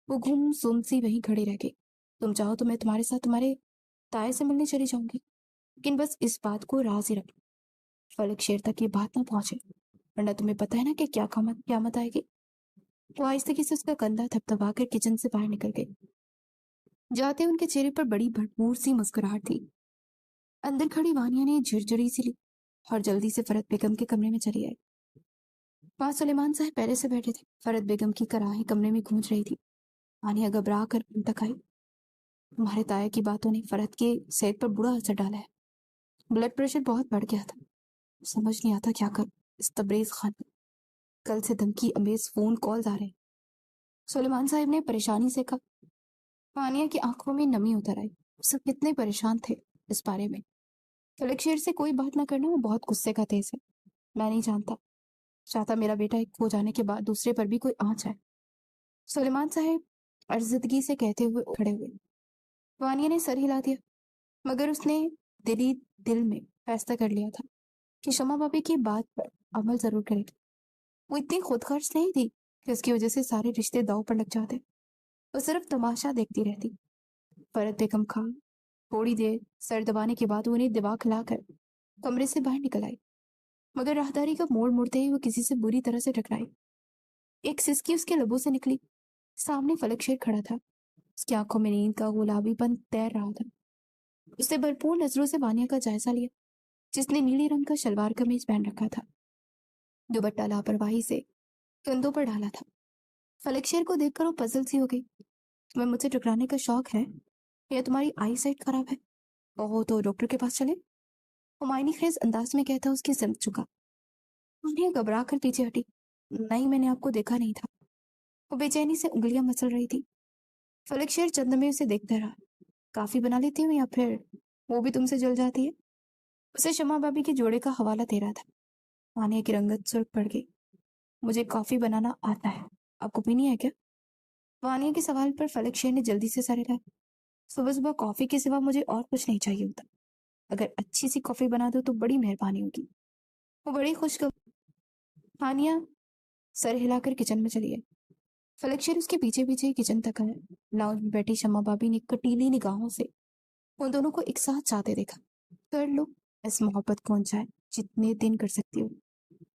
वो गुम सुम सी वहीं खड़ी रह गई। तुम चाहो तो मैं तुम्हारे साथ तुम्हारे ताए से मिलने चली जाऊंगी, लेकिन बस इस बात को राज ही रखना, फलक शेर तक ये बात ना पहुंचे, वरना तुम्हें पता है ना कि क्या मत आएगी। वो आहिस्ते से उसका कंधा थपथपा कर किचन से बाहर निकल गई। जाते उनके चेहरे पर बड़ी भरपूर सी मुस्कुराहट थी। अंदर खड़ी वानिया ने झिरझिरी सी ली और जल्दी से फरत बेगम के कमरे में चली आई। वहां सुलेमान साहब पहले से बैठे थे। फरत बेगम की कराही कमरे में गूंज रही थी। वानिया घबरा कर उन तक आई। तुम्हारे ताया की बातों ने फरत के सेहत पर बुरा असर डाला है। ब्लड प्रेशर बहुत बढ़ गया था। समझ नहीं आता क्या करूं। इस तबरेज खान कल से धमकी अमेज फोन कॉल आ रहे हैं। सुलेमान साहब ने परेशानी से कहा। वानिया की आंखों में नमी उतर आई। सब कितने परेशान थे इस बारे में। फलक शेर से कोई बात ना करना, वो बहुत गुस्से का तेज है। मैं नहीं जानता चाहता मेरा बेटा एक खो जाने के बाद दूसरे पर भी कोई आंच है। सुलेमान साहब अर्जदगी से कहते हुए खड़े हुए। वानिया ने सर हिला दिया, मगर उसने दिली दिल में फैसला कर लिया था कि शमा भाभी की बात पर अमल जरूर करेगी। वो इतनी खुदगर्ज नहीं थी कि उसकी वजह से सारे रिश्ते दांव पर लग जाते। वो सिर्फ तमाशा देखती रहती। फरत बेगम खान थोड़ी देर सर दबाने के बाद उन्हें दिमाग खिलाकर कमरे से बाहर निकल आई, मगर राहदारी का मोड़ मुड़ते ही वो किसी से बुरी तरह से टकराई। एक सिसकी उसके लबों से निकली। सामने फलक शेर खड़ा था। उसकी आंखों में नींद का गुलाबीपन तैर रहा था। उसने भरपूर नजरों से वानिया का जायजा लिया, जिसने नीले रंग का शलवार कमीज पहन रखा था। दुपट्टा लापरवाही से कंधों पर डाला था। फलक शेर को देखकर वो पजल सी हो गई। तुम्हें मुझसे टकराने का शौक है या तुम्हारी आई साइट खराब है? ओहो, तो डॉक्टर के पास चले, हुमायूनी खेज अंदाज में कहता उसकी सिमट चुका। उन्हें घबरा कर पीछे हटी। नहीं, मैंने आपको देखा नहीं था। वो बेचैनी से उंगलियां मसल रही थी। फलक शेर चंद में उसे देखता रहा। काफी बना लेती हूँ या फिर वो भी तुमसे जल जाती है? उसे शमा भाभी के जोड़े का हवाला दे रहा था। वानिया की रंगत सुर्ख पड़ गई। मुझे कॉफी बनाना आता है, आपको पीनी है क्या? वानिया के सवाल पर फलक शेर ने जल्दी से सर हिलाया। सुबह सुबह कॉफी के सिवा मुझे और कुछ नहीं चाहिए होता। अगर अच्छी सी कॉफी बना दो तो बड़ी मेहरबानी होगी। वो बड़ी खुश। वानिया सर हिलाकर किचन में चली आई। फलक शेर उसके पीछे पीछे किचन तक आया। लाउंज में बैठी शम्मा भाभी ने कटीली निगाहों से उन दोनों को एक साथ चाहते देखा। कर लो इस मोहब्बत को अनचाहे जितने दिन कर सकती हो।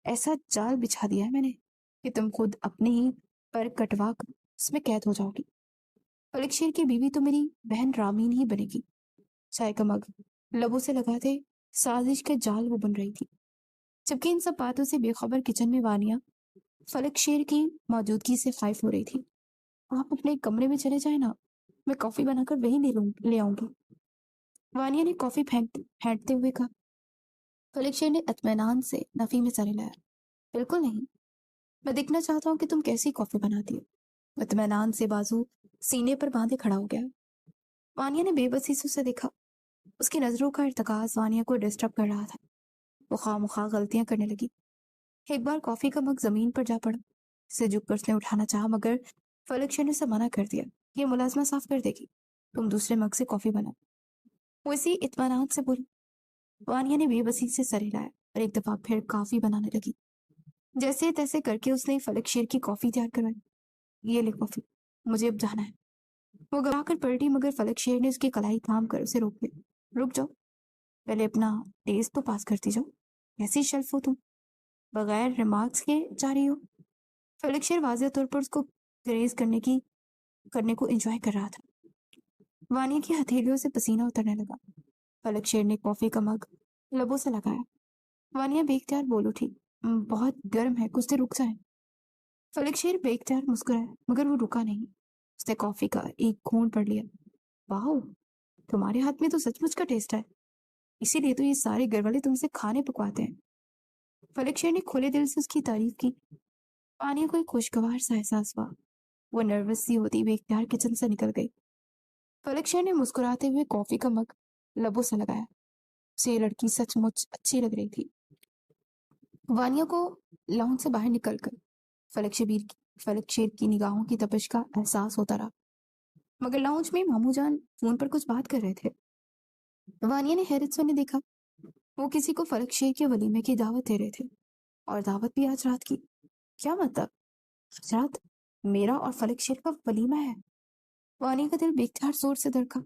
ऐसा जाल बिछा दिया है मैंने कि तुम खुद अपने ही पर कटवा कर उसमें कैद हो जाओगी। फलक शेर की बीवी तो मेरी बहन रामीन ही बनेगी। चाय का मग लबों से लगाते साजिश का जाल वो बन रही थी। जबकि इन सब बातों से बेखबर किचन में वानिया फलक शेर की मौजूदगी से खाइफ हो रही थी। आप अपने कमरे में चले जाए ना, मैं कॉफी बनाकर वहीं ले आऊंगी। वानिया ने कॉफी फेंकते हुए कहा। फलक शेर ने इत्मीनान से नफी में सर हिलाया। बिल्कुल नहीं, मैं देखना चाहता हूँ कि तुम कैसी कॉफी बनाती हो। इत्मीनान से बाजू सीने पर बांधे खड़ा हो गया। वानिया ने बेबसी से उसे देखा। उसकी नजरों का इर्तकाज वानिया को डिस्टर्ब कर रहा था। वो खामखा गलतियां करने लगी। एक बार कॉफी का मग जमीन पर जा पड़ा। इसे झुककर उसने उठाना चाहा, मगर फलक शेर ने उसे मना कर दिया। ये मुलाजमा साफ कर देगी, तुम दूसरे मग से कॉफी बनाओ। वो इसी इत्मीनान से बोली। वानिया ने बेबसी से सर हिलाया और एक दफा फिर कॉफी बनाने लगी। जैसे तैसे करके उसने फलक शेर की कॉफी तैयार करवाई। ये ले कॉफी, मुझे अब जाना है। वो घबरा कर पलटी, मगर फलक शेर ने उसकी कलाई थाम कर उसे रोक दिया। रुक जाओ, पहले अपना टेस्ट तो पास करती जाओ। कैसी शेल्फ हो तुम, बगैर रिमार्क्स के जा रही हो? फलक शेर वाज़ेह तौर पर उसको ग्रेज करने को एंजॉय कर रहा था। वानिया की हथेलियों से पसीना उतरने लगा। फलक शेर ने कॉफी का मग लबों से लगाया। वानिया बेख्तियार बोल उठी, बहुत गर्म है, कुछ देर रुक जाए। फलक शेर बेख्तियार मुस्कुराया, मगर वो रुका नहीं। उसने कॉफी का एक घूंट भर लिया। वाह, तुम्हारे हाथ में तो सचमुच का टेस्ट है, इसीलिए तो ये सारे घर वाले तुमसे खाने पकवाते हैं। फलक शेर ने खुले दिल से उसकी तारीफ की। वानिया को एक खुशगवार सा एहसास हुआ। वो नर्वस सी होती बेख्तियार किचन से निकल गई। फलक शेर ने मुस्कुराते हुए कॉफी का मग लबों से लगाया। उसे ये लड़की सचमुच अच्छी लग रही थी। वानिया को लाउंज से बाहर निकलकर फलक शेर की निगाहों की तपिश का एहसास होता रहा। मगर लाउंज में मामू जान फोन पर कुछ बात कर रहे थे। वानिया ने हैरत से उन्हें देखा। वो किसी को फलक शेर के वलीमे की दावत दे रहे थे, और दावत भी आज रात की। क्या मतलब? आज रात मेरा और फलक शेर का वलीमा है? वानिया का दिल बेख्तियार जोर से धड़का।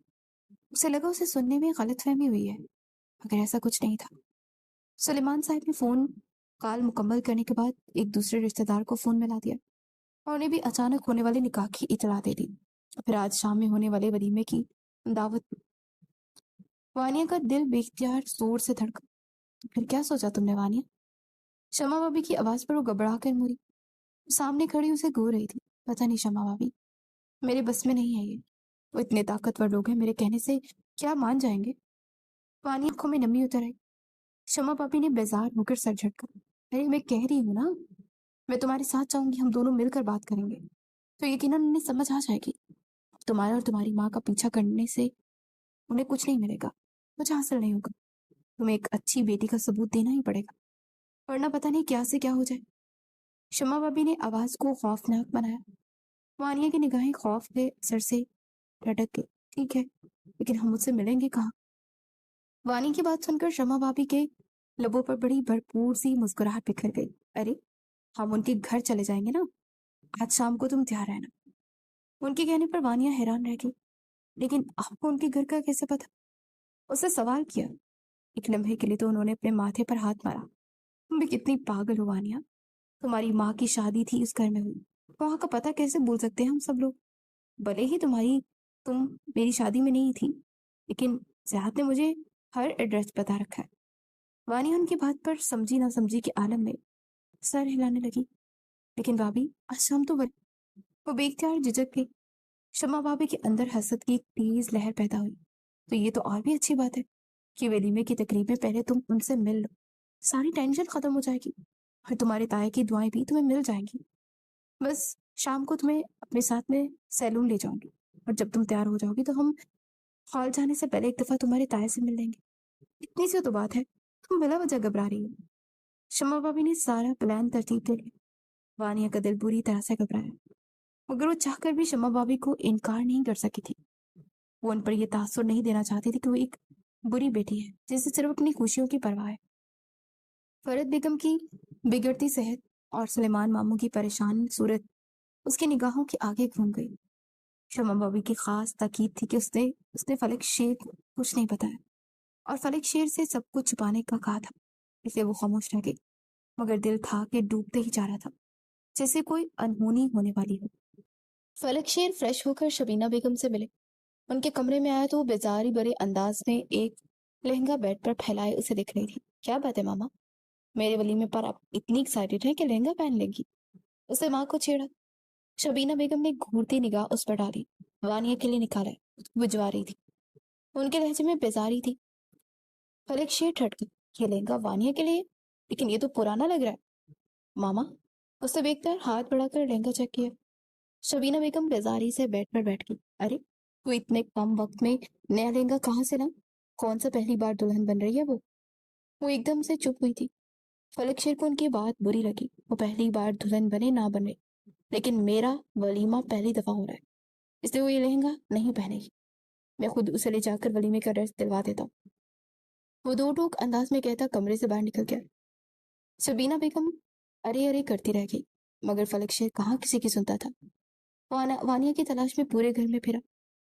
उसे लगा उसे सुनने में गलतफहमी हुई है, मगर ऐसा कुछ नहीं था। सुलेमान साहब ने फोन कॉल मुकम्मल करने के बाद एक दूसरे रिश्तेदार को फोन मिला दिया और उन्हें भी अचानक होने वाले निकाह की इतला दे दी, और फिर आज शाम में होने वाले वलीमे की दावत। वानिया का दिल बेख्तियार जोर से धड़का। तो फिर क्या सोचा तुमने वानिया? शमा भाभी की आवाज पर वो घबरा कर मुड़ी। सामने खड़ी उसे घूर रही थी। पता नहीं शमा भाभी, मेरे बस में नहीं है ये। वो इतने ताकतवर लोग हैं, मेरे कहने से क्या मान जाएंगे? वानिया आंखों में नमी उतर आई। शमा भाभी ने बेजार होकर सर झटका। अरे मैं कह रही हूँ ना, मैं तुम्हारे साथ जाऊंगी, हम दोनों मिलकर बात करेंगे, तो यकीनन उन्हें समझ आ जाएगी। तुम्हारा और तुम्हारी माँ का पीछा करने से उन्हें कुछ नहीं मिलेगा, कुछ हासिल नहीं होगा। तुम्हें एक अच्छी बेटी का सबूत देना ही पड़ेगा, वरना पता नहीं क्या से क्या हो जाए। शमा भाभी ने आवाज को खौफनाक बनाया। वानिया की निगाहें खौफ के असर से लटक गई। ठीक है, लेकिन हम मुझसे मिलेंगे कहाँ? वानी की बात सुनकर शमा भाभी के लबों पर बड़ी भरपूर सी मुस्कुराहट बिखर गई। अरे, हम उनके घर चले जाएंगे ना, आज शाम को तुम तैयार रहना। उनके कहने पर वानिया हैरान रह गई। लेकिन आपको उनके घर का कैसे पता? उससे सवाल किया। एक लम्हे के लिए तो उन्होंने अपने माथे पर हाथ मारा। तुम भी कितनी पागल हो वानिया, तुम्हारी माँ की शादी थी उस घर में हुई, वहां का पता कैसे भूल सकते हैं हम सब लोग? भले ही तुम मेरी शादी में नहीं थी, लेकिन जयाद ने मुझे हर एड्रेस बता रखा है। वानिया उनकी बात पर समझी ना समझी के आलम में सर हिलाने लगी। लेकिन भाभी, आज शाम तो वो बेख्तियार झिझक गई। शमा भाभी के अंदर हसद की एक तेज लहर पैदा हुई। तो ये तो और भी अच्छी बात है कि वलीमे की तकरीब में पहले तुम उनसे मिल लो, सारी टेंशन खत्म हो जाएगी, और तुम्हारे ताया की दुआएं भी तुम्हें मिल जाएंगी। बस शाम को तुम्हें अपने साथ में सैलून ले जाऊंगी, और जब तुम तैयार हो जाओगी तो हम हॉल जाने से पहले एक दफा तुम्हारे ताया से मिल लेंगे। इतनी सी तो बात है, तुम बिला वजह घबरा रही हो। शमा भाभी ने सारा प्लान तरतीब दे लिया। वानिया का दिल बुरी तरह से घबराया, मगर वो चाहकर भी शमा भाभी को इनकार नहीं कर सकी थी। वो उन पर यह तासुर नहीं देना चाहती थी कि वो एक बुरी बेटी है जिसे सिर्फ अपनी खुशियों की परवाह है। फरद बेगम की बिगड़ती सेहत और सुलेमान मामू की परेशान सूरत उसकी निगाहों के आगे घूम गई। शमा भाभी की खास ताकीद थी कि उसने उसने फलक शेर को कुछ नहीं बताया, और फलक शेर से सब कुछ छुपाने का कहा था, इसलिए वो खामोश रह गई। मगर दिल था कि डूबते ही जा रहा था, जैसे कोई अनहोनी होने वाली हो। फलक शेर फ्रेश होकर शबीना बेगम से मिले। उनके कमरे में आया तो वो बेजारी भरे अंदाज में एक लहंगा बेड पर फैलाए उसे दिख रही थी। क्या बात है मामा, मेरे वलीमे पर आप इतनी एक्साइटेड हैं कि लहंगा पहन लेंगी? उसे माँ को छेड़ा। शबीना बेगम ने घूरती निगाह उस पर डाली। वानिया के लिए निकाला है, भिजवा रही थी। उनके लहजे में बेजारी थी। फलक शेर ठट गई। ये लहंगा वानिया के लिए? लेकिन ये तो पुराना लग रहा है मामा। उससे देखकर हाथ बढ़ाकर लहंगा चेक किया। शबीना बेगम बेजारी से बेड पर बैठ गई। अरे, तू इतने कम वक्त में नया लहंगा कहाँ से ला? कौन सा पहली बार दुल्हन बन रही है वो एकदम से चुप हुई थी। फलक शेर को उनकी बात बुरी लगी। वो पहली बार दुल्हन बने ना बने, लेकिन मेरा वलीमा पहली दफा हो रहा है, इसलिए वो ये लहंगा नहीं पहनेगी। मैं खुद उसे ले जाकर वलीमे का ड्रेस दिलवा देता हूँ। वो दो टूक अंदाज में कहता कमरे से बाहर निकल गया। शबीना बेगम अरे अरे करती रह गई, मगर फलक शेर कहाँ किसी की सुनता था। वानिया की तलाश में पूरे घर में फिरा।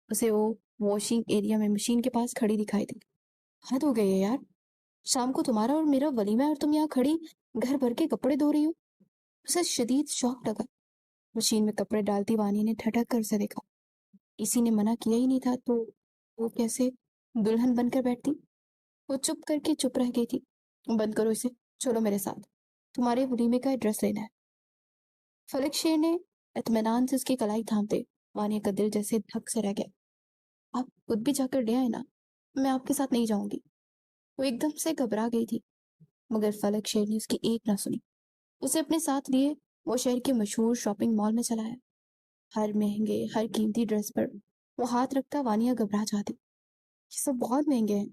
उसे वो वॉशिंग एरिया में मशीन के पास खड़ी दिखाई दी। हद हो गई है यार, शाम को तुम्हारा और मेरा वलीमा है और तुम यहाँ खड़ी घर भर के कपड़े धो रही हो। उसे शदीद शौक लगा। मशीन में कपड़े डालती वानी ने ठटक कर उसे देखा। इसी ने मना किया ही नहीं था तो वो कैसे दुल्हन बनकर बैठती? वो चुप करके चुप रह गई थी। बंद करो इसे, चलो मेरे साथ, तुम्हारे वलीमे का ड्रेस लेना है। फलक शेर ने इत्मीनान से उसकी कलाई थामते। वानिया का दिल जैसे धक से रह गया। आप खुद भी जाकर ले आए ना, मैं आपके साथ नहीं जाऊंगी। वो एकदम से घबरा गई थी, मगर फलक शेर ने उसकी एक ना सुनी। उसे अपने साथ लिए वो शहर के मशहूर शॉपिंग मॉल में चलाया। हर महंगे हर कीमती ड्रेस पर वो हाथ रखता वानिया घबरा जाती। ये सब बहुत महंगे हैं,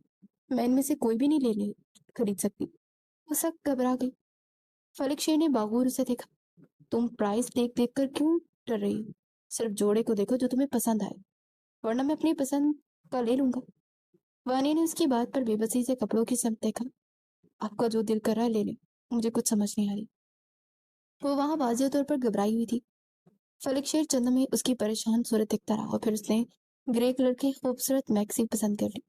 मैं इनमें से कोई भी नहीं लेने खरीद सकती। वो सख्त घबरा गई। फलक शेर ने बागूर उसे देखा। तुम प्राइस देख देख कर क्यों डर रही हो? सिर्फ जोड़े को देखो जो तुम्हें पसंद आए, वरना मैं अपनी पसंद का ले लूंगा। वानी ने उसकी बात पर बेबसी से कपड़ों की समत देखा। आपका जो दिल कर रहा है ले ले, मुझे कुछ समझ नहीं आ रही। वो वहां वाजिया तौर पर घबराई हुई थी। फलक शेर चंद में उसकी परेशान सूरत दिखता रहा और फिर उसने ग्रे कलर की खूबसूरत मैक्सी पसंद कर ली।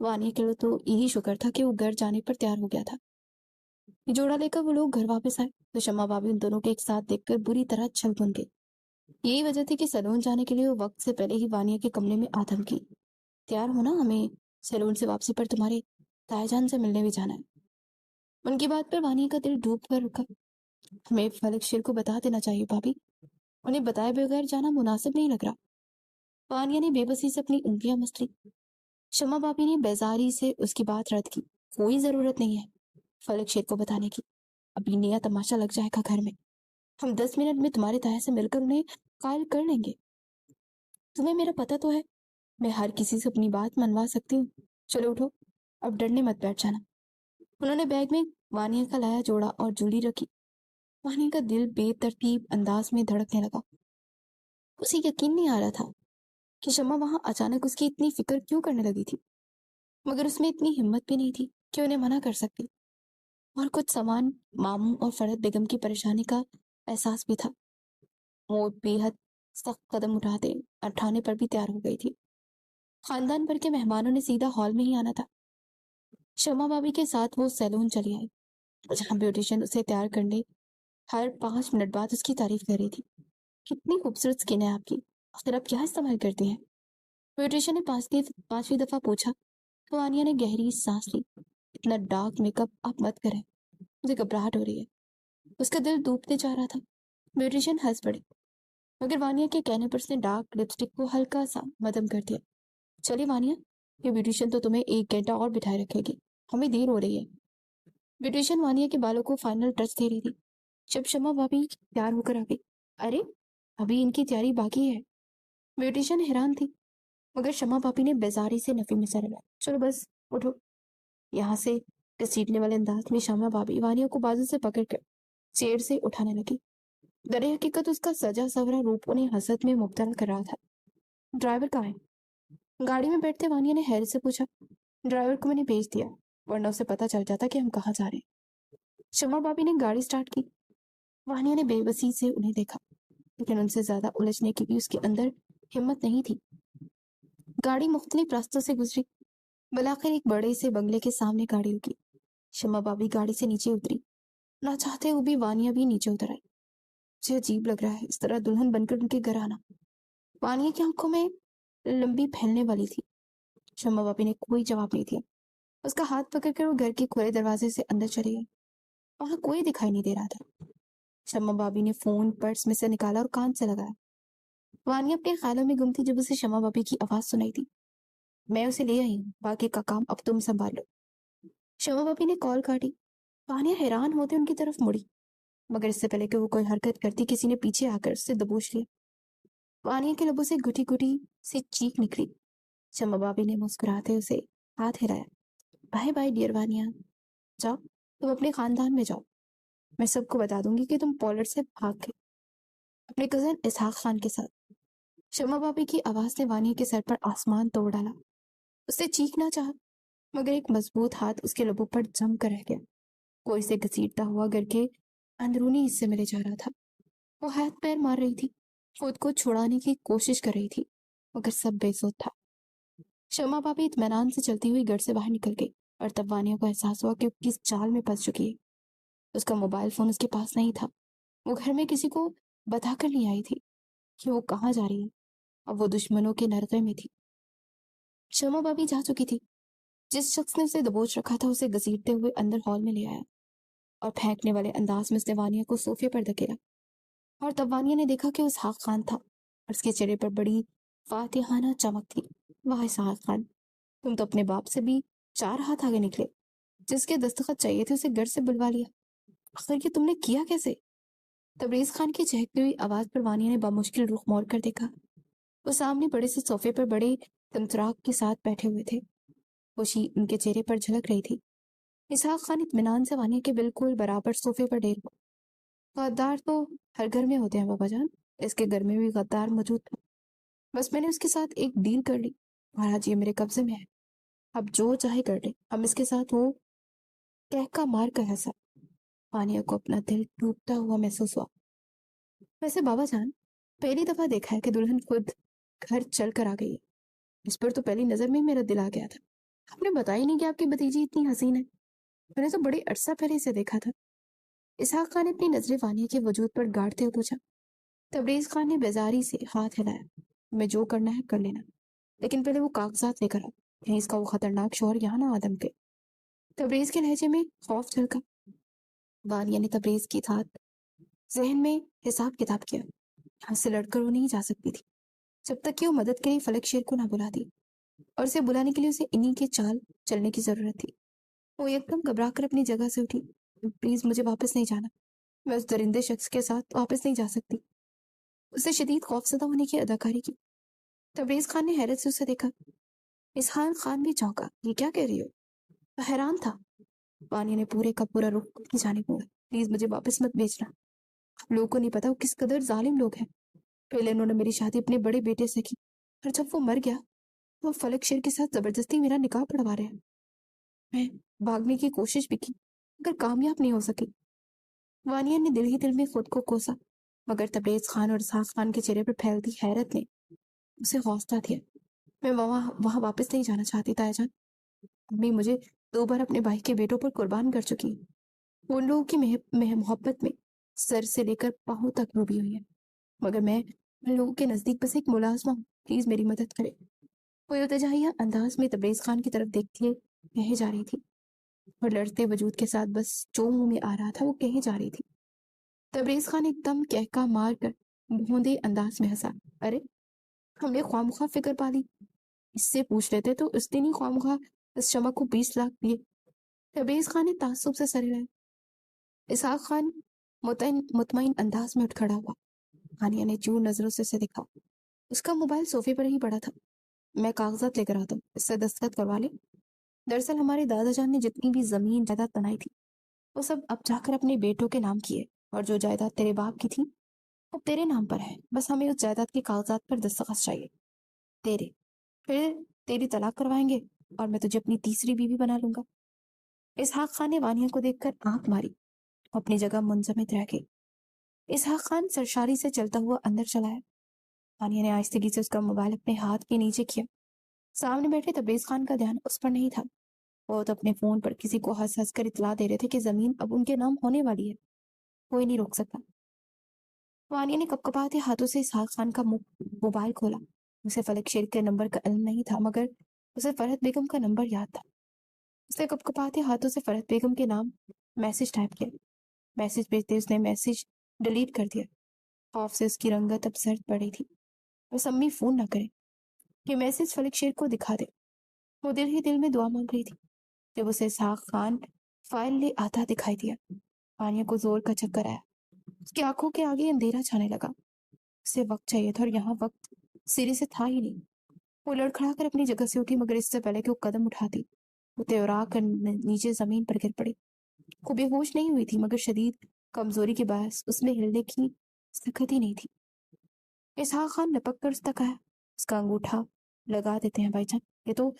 वानी के लिए तो यही शुक्र था कि वो घर जाने पर तैयार हो गया था। ये जोड़ा लेकर वो लोग घर वापस आए तो शम्मा भाभी उन दोनों के एक साथ देखकर बुरी तरह छल भुन गई। यही वजह थी कि सैलून जाने के लिए वो वक्त से पहले ही वानिया के कमरे में आधम की। तैयार हो ना, हमें सैलून से वापसी पर तुम्हारे ताईजान से मिलने भी जाना है। उनकी बात पर वानिया का दिल डूब कर रुका। हमें फलक शेर को बता देना चाहिए भाभी, उन्हें बताए बगैर जाना मुनासिब नहीं लग रहा। वानिया ने बेबसी से अपनी उंगलियां मस ली। शम्मा भाभी ने बेजारी से उसकी बात रद्द की। कोई जरूरत नहीं है फलक शेर को बताने की, अभी नया तमाशा लग जाएगा घर में। हम 10 मिनट में तुम्हारे ताया से मिलकर उन्हें कायल कर लेंगे। तुम्हें मेरा पता तो है, मैं हर किसी से अपनी बात मनवा सकती हूँ। चलो उठो, अब डरने मत बैठ जाना। उन्होंने बैग में वानिया का लाया जोड़ा और जूली रखी। वानिया का दिल बेतरतीब अंदाज में धड़कने लगा। उसे यकीन नहीं आ रहा था कि शम्मा वहां अचानक उसकी इतनी फिक्र क्यों करने लगी थी, मगर उसमें इतनी हिम्मत भी नहीं थी कि उन्हें मना कर सकती। और कुछ सामान मामू और फरहत बेगम की परेशानी का एहसास भी था। वो बेहद सख्त कदम उठाने पर भी तैयार हो गई थी। खानदान भर के मेहमानों ने सीधा हॉल में ही आना था। शम्मा भाभी के साथ वो सैलून चली आई, जहाँ ब्यूटिशियन उसे तैयार करने हर 5 मिनट बाद उसकी तारीफ कर रही थी। कितनी खूबसूरत स्किन है आपकी, आखिर आप क्या इस्तेमाल करती हैं? ब्यूटिशियन ने 5वीं दफा पूछा तो आनिया ने गहरी सांस ली। इतना डार्क मेकअप आप मत करें, मुझे घबराहट हो रही है। उसका दिल डूबते जा रहा था। ब्यूटिशियन हंस पड़ी, मगर वानिया के कहने पर उसने डार्क लिपस्टिक को हल्का सा मदम कर दिया। चलिए वानिया, ये ब्यूटिशियन तो तुम्हें 1 घंटा और बिठाए रखेगी, हमें देर हो रही है। ब्यूटिशियन वानिया के बालों को फाइनल टच दे रही थी जब शम्मा भाभी तैयार होकर आ गई। अरे, अभी इनकी तैयारी बाकी है। ब्यूटिशियन हैरान थी, मगर शम्मा भाभी ने बेजारी से नफी में सर हिलाया। चलो बस उठो। यहाँ से घसीटने वाले अंदाज में शम्मा भाभी वानिया को बाजू से पकड़कर चेयर से उठाने लगी। दर हकीकत उसका सजा सवरा रूप उन्हें हसरत में मुब्तला कर रहा था। ड्राइवर कहाँ है? गाड़ी में बैठते वानिया ने हैरत से पूछा। ड्राइवर को मैंने भेज दिया, वरना उसे पता चल जाता कि हम कहाँ जा रहे हैं। शम्मा भाभी ने गाड़ी स्टार्ट की। वानिया ने बेबसी से उन्हें देखा, लेकिन उनसे ज्यादा उलझने की भी उसके अंदर हिम्मत नहीं थी। गाड़ी मुख्तलिफ रास्तों से गुजरी, बलाखिर एक बड़े से बंगले के सामने गाड़ी रुकी। शम्मा भाभी गाड़ी से नीचे उतरी। ना चाहते हुए भी वानिया भी नीचे उतर आई। मुझे अजीब लग रहा है इस तरह दुल्हन बनकर उनके घर आना। वानिया की आंखों में लंबी फैलने वाली थी। शम्मा भाभी ने कोई जवाब नहीं दिया। उसका हाथ पकड़कर वो घर के खुले दरवाजे से अंदर चली गई। वहां कोई दिखाई नहीं दे रहा था। शम्मा भाभी ने फोन पर्स में से निकाला और कान से लगाया। वानिया अपने ख्यालों में गुम थी जब उसे शम्मा भाभी की आवाज सुनाई दी। मैं उसे ले आई हूँ, बाकी का काम अब तुम संभाल लो। शम्मा भाभी ने कॉल काटी। वानिया हैरान होते उनकी तरफ मुड़ी, मगर इससे पहले कि वो कोई हरकत करती किसी ने पीछे आकर उससे दबोच लिया। वानिया के लबों से घुटी घुटी सी चीख निकली। शम्मा भाभी ने मुस्कुराते उसे हाथ हिलाया। बाय बाय डियर वानिया, जाओ तुम अपने खानदान में जाओ। मैं सबको बता दूंगी कि तुम पॉलर से भाग गए अपने कजन इसहाक खान के साथ। शम्मा भाभी की आवाज ने वानिया के सर पर आसमान तोड़ डाला। उसने चीखना चाहा, मगर एक मजबूत हाथ उसके लबों पर जम कर रह गया। कोई से घसीटता हुआ घर के अंदरूनी हिस्से में ले जा रहा था। वो हाथ पैर मार रही थी, खुद को छुड़ाने की कोशिश कर रही थी, मगर सब बेसुध था। शम्मा भाभी इत्मीनान से चलती हुई घर से बाहर निकल गई और तब वानिया को एहसास हुआ कि वो किस जाल में फंस चुकी है। उसका मोबाइल फोन उसके पास नहीं था। वो घर में किसी को बताकर नहीं आई थी कि वो कहाँ जा रही है। अब वो दुश्मनों के नरगे में थी। शम्मा भाभी जा चुकी थी। जिस शख्स ने उसे दबोच रखा था उसे घसीटते हुए अंदर हॉल में ले आया और फेंकने वाले अंदाज में उसने वानिया को सोफे पर धकेला। और तब वानिया ने देखा कि उस इसहाक खान था और उसके चेहरे पर बड़ी फातिहाना चमक थी। वाह इसहाक खान, तुम तो अपने बाप से भी 4 हाथ आगे निकले। जिसके दस्तखत चाहिए थे उसे घर से बुलवा लिया। आखिर ये तुमने किया कैसे? तबरेज खान की चहकती हुई आवाज पर वानिया ने बामुश्किल रुख मोड़ कर देखा। वो सामने बड़े से सोफे पर बड़े तमतराक के साथ बैठे हुए थे। खुशी उनके चेहरे पर झलक रही थी। इसहाक खान इत्मीनान से वानिया के बिल्कुल बराबर सोफे पर ढेर हुआ। गद्दार तो हर घर में होते हैं बाबा जान, इसके घर में भी गद्दार मौजूद था। बस मैंने उसके साथ एक डील कर ली और आज ये मेरे कब्जे में है। اب جو چاہے کر لے، ہم اس کے ساتھ وہ کہکا مار کر ہنسا۔ وانیہ کو اپنا دل ٹوٹتا ہوا محسوس ہوا۔ ویسے بابا جان، پہلی دفعہ دیکھا ہے کہ دلہن خود گھر چل کر آ گئی ہے۔ اس پر تو پہلی نظر میں ہی میرا دل آ گیا تھا۔ آپ نے بتایا نہیں کہ آپ کی بھتیجی اتنی حسین ہے۔ میں نے تو بڑے عرصہ پہلے اسے دیکھا تھا۔ اسحاق خان نے اپنی نظریں وانیہ کے وجود پر گاڑتے ہوئے پوچھا۔ تبریز خان نے بیزاری سے ہاتھ ہلایا۔ میں جو کرنا ہے کر لینا، لیکن پہلے وہ کاغذات لے کر آ، کہیں اس کا وہ خطرناک شوہر یہاں نہ آدم کے۔ تبریز کے لہجے میں خوف جھلکا۔ وانیہ نے تبریز کی ساتھ ذہن میں حساب کتاب کیا۔ یہاں سے لڑ کر وہ نہیں جا سکتی تھی جب تک کہ وہ مدد کے لیے فلک شیر کو نہ بلا دی، اور اسے بلانے کے لیے اسے انہی کے چال چلنے کی ضرورت تھی۔ وہ ایک دم گھبرا کر اپنی جگہ سے اٹھی۔ پلیز مجھے واپس نہیں جانا، میں اس درندے شخص کے ساتھ واپس نہیں جا سکتی۔ اسے شدید خوف زدہ ہونے کی اداکاری کی۔ تبریز خان نے حیرت سے اسے دیکھا۔ اسحاق خان بھی چونکا۔ یہ کیا کہہ رہی ہو؟ وہ حیران تھا۔ وانیہ نے پورے کا پورا رخ کی جانب موڑا۔ پلیز مجھے واپس مت بھیجنا، آپ لوگوں کو نہیں پتا وہ کس قدر ظالم لوگ ہیں۔ پہلے انہوں نے میری شادی اپنے بڑے بیٹے سے کی، اور جب وہ مر گیا وہ فلک شیر کے ساتھ زبردستی میرا نکاح پڑھوا رہے ہیں۔ میں بھاگنے کی کوشش بھی کی مگر کامیاب نہیں ہو سکی۔ وانیہ نے دل ہی دل میں خود کو کوسا، مگر تبریز خان اور اسحاق خان کے چہرے پر پھیلتی حیرت نے اسے حوصلہ دیا۔ میں وہاں واپس نہیں جانا چاہتی تایا جان۔ امی مجھے 2 بار اپنے بھائی کے بیٹوں پر قربان کر چکی ہیں۔ وہ ان لوگوں کی محبت میں سر سے لے کر پاؤں تک ڈوبی ہوئی ہے، مگر میں ان لوگوں کے نزدیک بس ایک ملازمہ ہوں۔ پلیز میری مدد کرے۔ وہ التجائیہ انداز میں تبریز خان کی طرف دیکھتے کہے جا رہی تھی، اور لڑتے وجود کے ساتھ بس جو منہ میں آ رہا تھا وہ کہے جا رہی تھی۔ تبریز خان ایک دم کہکا مار کر بھوندے انداز میں ہنسا۔ ارے ہم نے خواہ فکر پالی، اس سے پوچھ لیتے تو اس دن ہی خواہ اس شمع کو 20 لاکھ دیے۔ تبریز خان نے تعصب سے سر ہلایا۔ اسحاق خان مطمئن انداز میں اٹھ کھڑا ہوا۔ ہانیہ نے چور نظروں سے اسے دیکھا۔ اس کا موبائل صوفے پر ہی پڑا تھا۔ میں کاغذات لے کر آتا ہوں، اس سے دستخط کروا لے۔ دراصل ہمارے دادا جان نے جتنی بھی زمین جائیداد بنائی تھی وہ سب اب جا کر اپنے بیٹوں کے نام کی ہے، اور جو جائیداد تیرے باپ کی تھی وہ تیرے نام پر ہے۔ بس ہمیں اس جائیداد کے کاغذات پر دستخط چاہیے تیرے، پھر تیری طلاق کروائیں گے اور میں تجھے اپنی تیسری بیوی بنا لوں گا۔ اسحاق خان نے وانیہ کو دیکھ کر آنکھ ماری، اپنی جگہ منجمد رہ گئی۔ اسحاق خان سرشاری سے چلتا ہوا اندر چلا ہے۔ وانیہ نے آہستگی سے اس کا موبائل اپنے ہاتھ کے نیچے کیا۔ سامنے بیٹھے تبریز خان کا دھیان اس پر نہیں تھا۔ وہ تو اپنے فون پر کسی کو ہنس ہنس کر اطلاع دے رہے تھے کہ زمین اب ان کے نام ہونے والی ہے، کوئی نہیں روک سکتا۔ وانیہ نے کپکپاتے ہاتھوں سے اسحاق خان کا موبائل کھولا۔ اسے فلک شیر کے نمبر کا علم نہیں تھا، مگر اسے فرحت بیگم کا نمبر یاد تھا۔ اس نے کپکپاتے ہاتھوں سے فرحت بیگم کے نام میسج ٹائپ کیا۔ میسج بھیجتے اس نے میسج ڈیلیٹ کر دیا۔ خوف سے اس کی رنگت اب زرد پڑی تھی۔ بس امی فون نہ کرے، یہ میسج فلک شیر کو دکھا دے۔ وہ دل ہی دل میں دعا مانگ رہی تھی جب اسے اسحاق خان فائل لے آتا دکھائی دیا۔ وانیہ کو زور کا چکر آیا۔ اس کی آنکھوں کے آگے اندھیرا چھانے لگا۔ اسے وقت چاہیے تھا اور یہاں وقت سرے سے تھا ہی نہیں۔ وہ لڑکھڑا کر اپنی جگہ سے اٹھی، مگر اس سے پہلے کہ وہ قدم اٹھاتی وہ تیورا کر نیچے زمین پر گر پڑی۔ وہ بے ہوش نہیں ہوئی تھی، مگر شدید کمزوری کے باعث اس میں ہلنے کی سکت ہی نہیں تھی۔ اسحاق خان لپک کر اس تک آیا۔ اس کا انگوٹھا لگا دیتے ہیں بھائی جان، یہ تو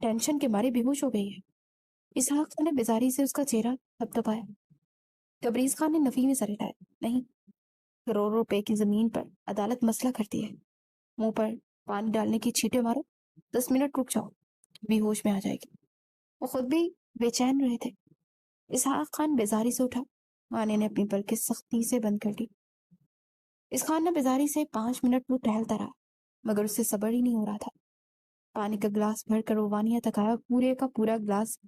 ٹینشن کے مارے بے ہوش ہو گئی ہے۔ اسحاق خان نے بیزاری سے اس کا چہرہ تھپتھپایا۔ تبریز خان نے نفی میں سر ہلایا۔ نہیں، کروڑوں روپے کی زمین پر عدالت مسئلہ کرتی ہے۔ منہ پر پانی ڈالنے کی چھینٹیں مارو، 10 منٹ رک جاؤ، بے ہوش میں آ جائے گی۔ وہ خود بھی بے چین رہے تھے۔ اسحاق خان بیزاری سے اٹھا۔ وانیہ نے اپنی پلکیں سختی سے بند کر لی۔ اس خان نے بیزاری سے 5 منٹ وہ ٹہلتا رہا، مگر اس سے صبر ہی نہیں ہو رہا تھا۔ پانی کا گلاس بھر کر وہ وانیہ تک آیا، پورے کا پورا گلاس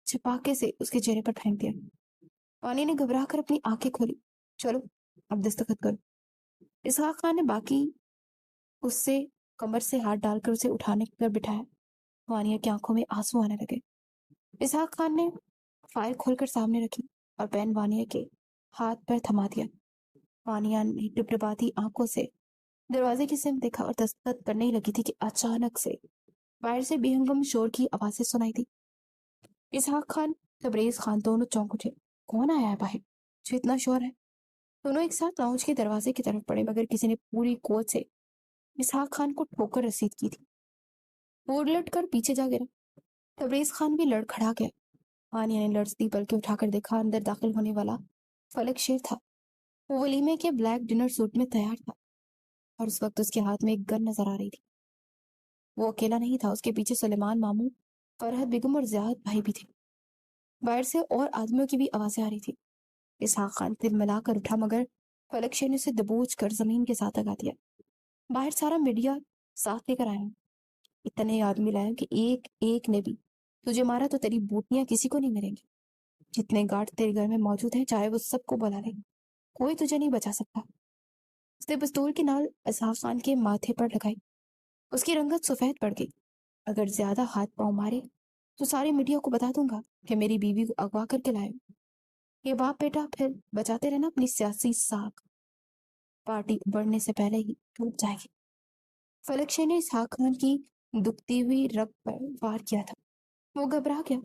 چھپاکے سے اس کے چہرے پر پھینک دیا۔ وانیہ نے گھبرا کر اپنی آنکھیں کھولی۔ چلو اب دستخط کرو۔ اسحاق خان نے باقی اس سے کمر سے ہاتھ ڈال کر اسے اٹھانے پر بٹھایا۔ وانیہ کی آنکھوں میں آنسو آنے لگے۔ اسحاق خان نے فائل کھول کر سامنے رکھی اور پین وانیہ کے ہاتھ پر تھما دیا۔ وانیہ نے ڈبڈباتی آنکھوں سے دروازے کی سمت دیکھا اور دستخط کرنے ہی لگی تھی کہ اچانک سے باہر سے بے ہنگم شور کی آوازیں سنائی دی۔ اسحاق خان تبریز خان دونوں چونک اٹھے۔ کون آیا ہے باہر جو اتنا شور ہے؟ دونوں ایک ساتھ لاؤنج کے دروازے کی طرف پڑے، مگر کسی نے پوری قوت سے اسحاق خان کو ٹھوکر رسید کی تھی۔ وہ الٹ کر پیچھے جا گرا۔ تبریز خان بھی لڑکھڑا گیا۔ وانیہ نے لرزتی پلکیں اٹھا کر دیکھا، اندر داخل ہونے والا فلک شیر تھا۔ وہ ولیمے کے بلیک ڈنر سوٹ میں تیار تھا اور اس وقت اس کے ہاتھ میں ایک گن نظر آ رہی تھی۔ وہ اکیلا نہیں تھا، اس کے پیچھے سلیمان ماموں، فرحت بیگم اور زیاد بھائی بھی تھے۔ باہر سے اور آدمیوں کی بھی آوازیں آ رہی تھی۔ اسحاق خان دل ملا کر اٹھا، مگر فلک شیر نے اسے دبوچ کر زمین کے ساتھ لگا دیا۔ باہر سارا میڈیا ساتھ لے کر آیا ہوں، اتنے آدمی لائے کہ ایک ایک نے بھی تجھے مارا تو تیری بوٹیاں کسی کو نہیں ملیں گی۔ جتنے گارڈ تیرے گھر میں موجود ہیں چاہے وہ سب کو بلا لے، کوئی تجھے نہیں بچا سکتا۔ اس نے پستول کی نال اسحاق خان کے ماتھے پر لگائی۔ اس کی رنگت سفید پڑ گئی۔ اگر زیادہ ہاتھ پاؤں مارے تو سارے میڈیا کو بتا دوں گا کہ میری بیوی کو اغوا کر کے لائے۔ یہ باپ بیٹا پھر بچاتے رہنا اپنی سیاسی ساکھ، پارٹی بڑھنے سے پہلے ہی ٹوٹ جائے گی۔ فلک شیر نے اسحاق خان کی دکھتی ہوئی رگ پر وار کیا تھا۔ وہ گھبرا گیا۔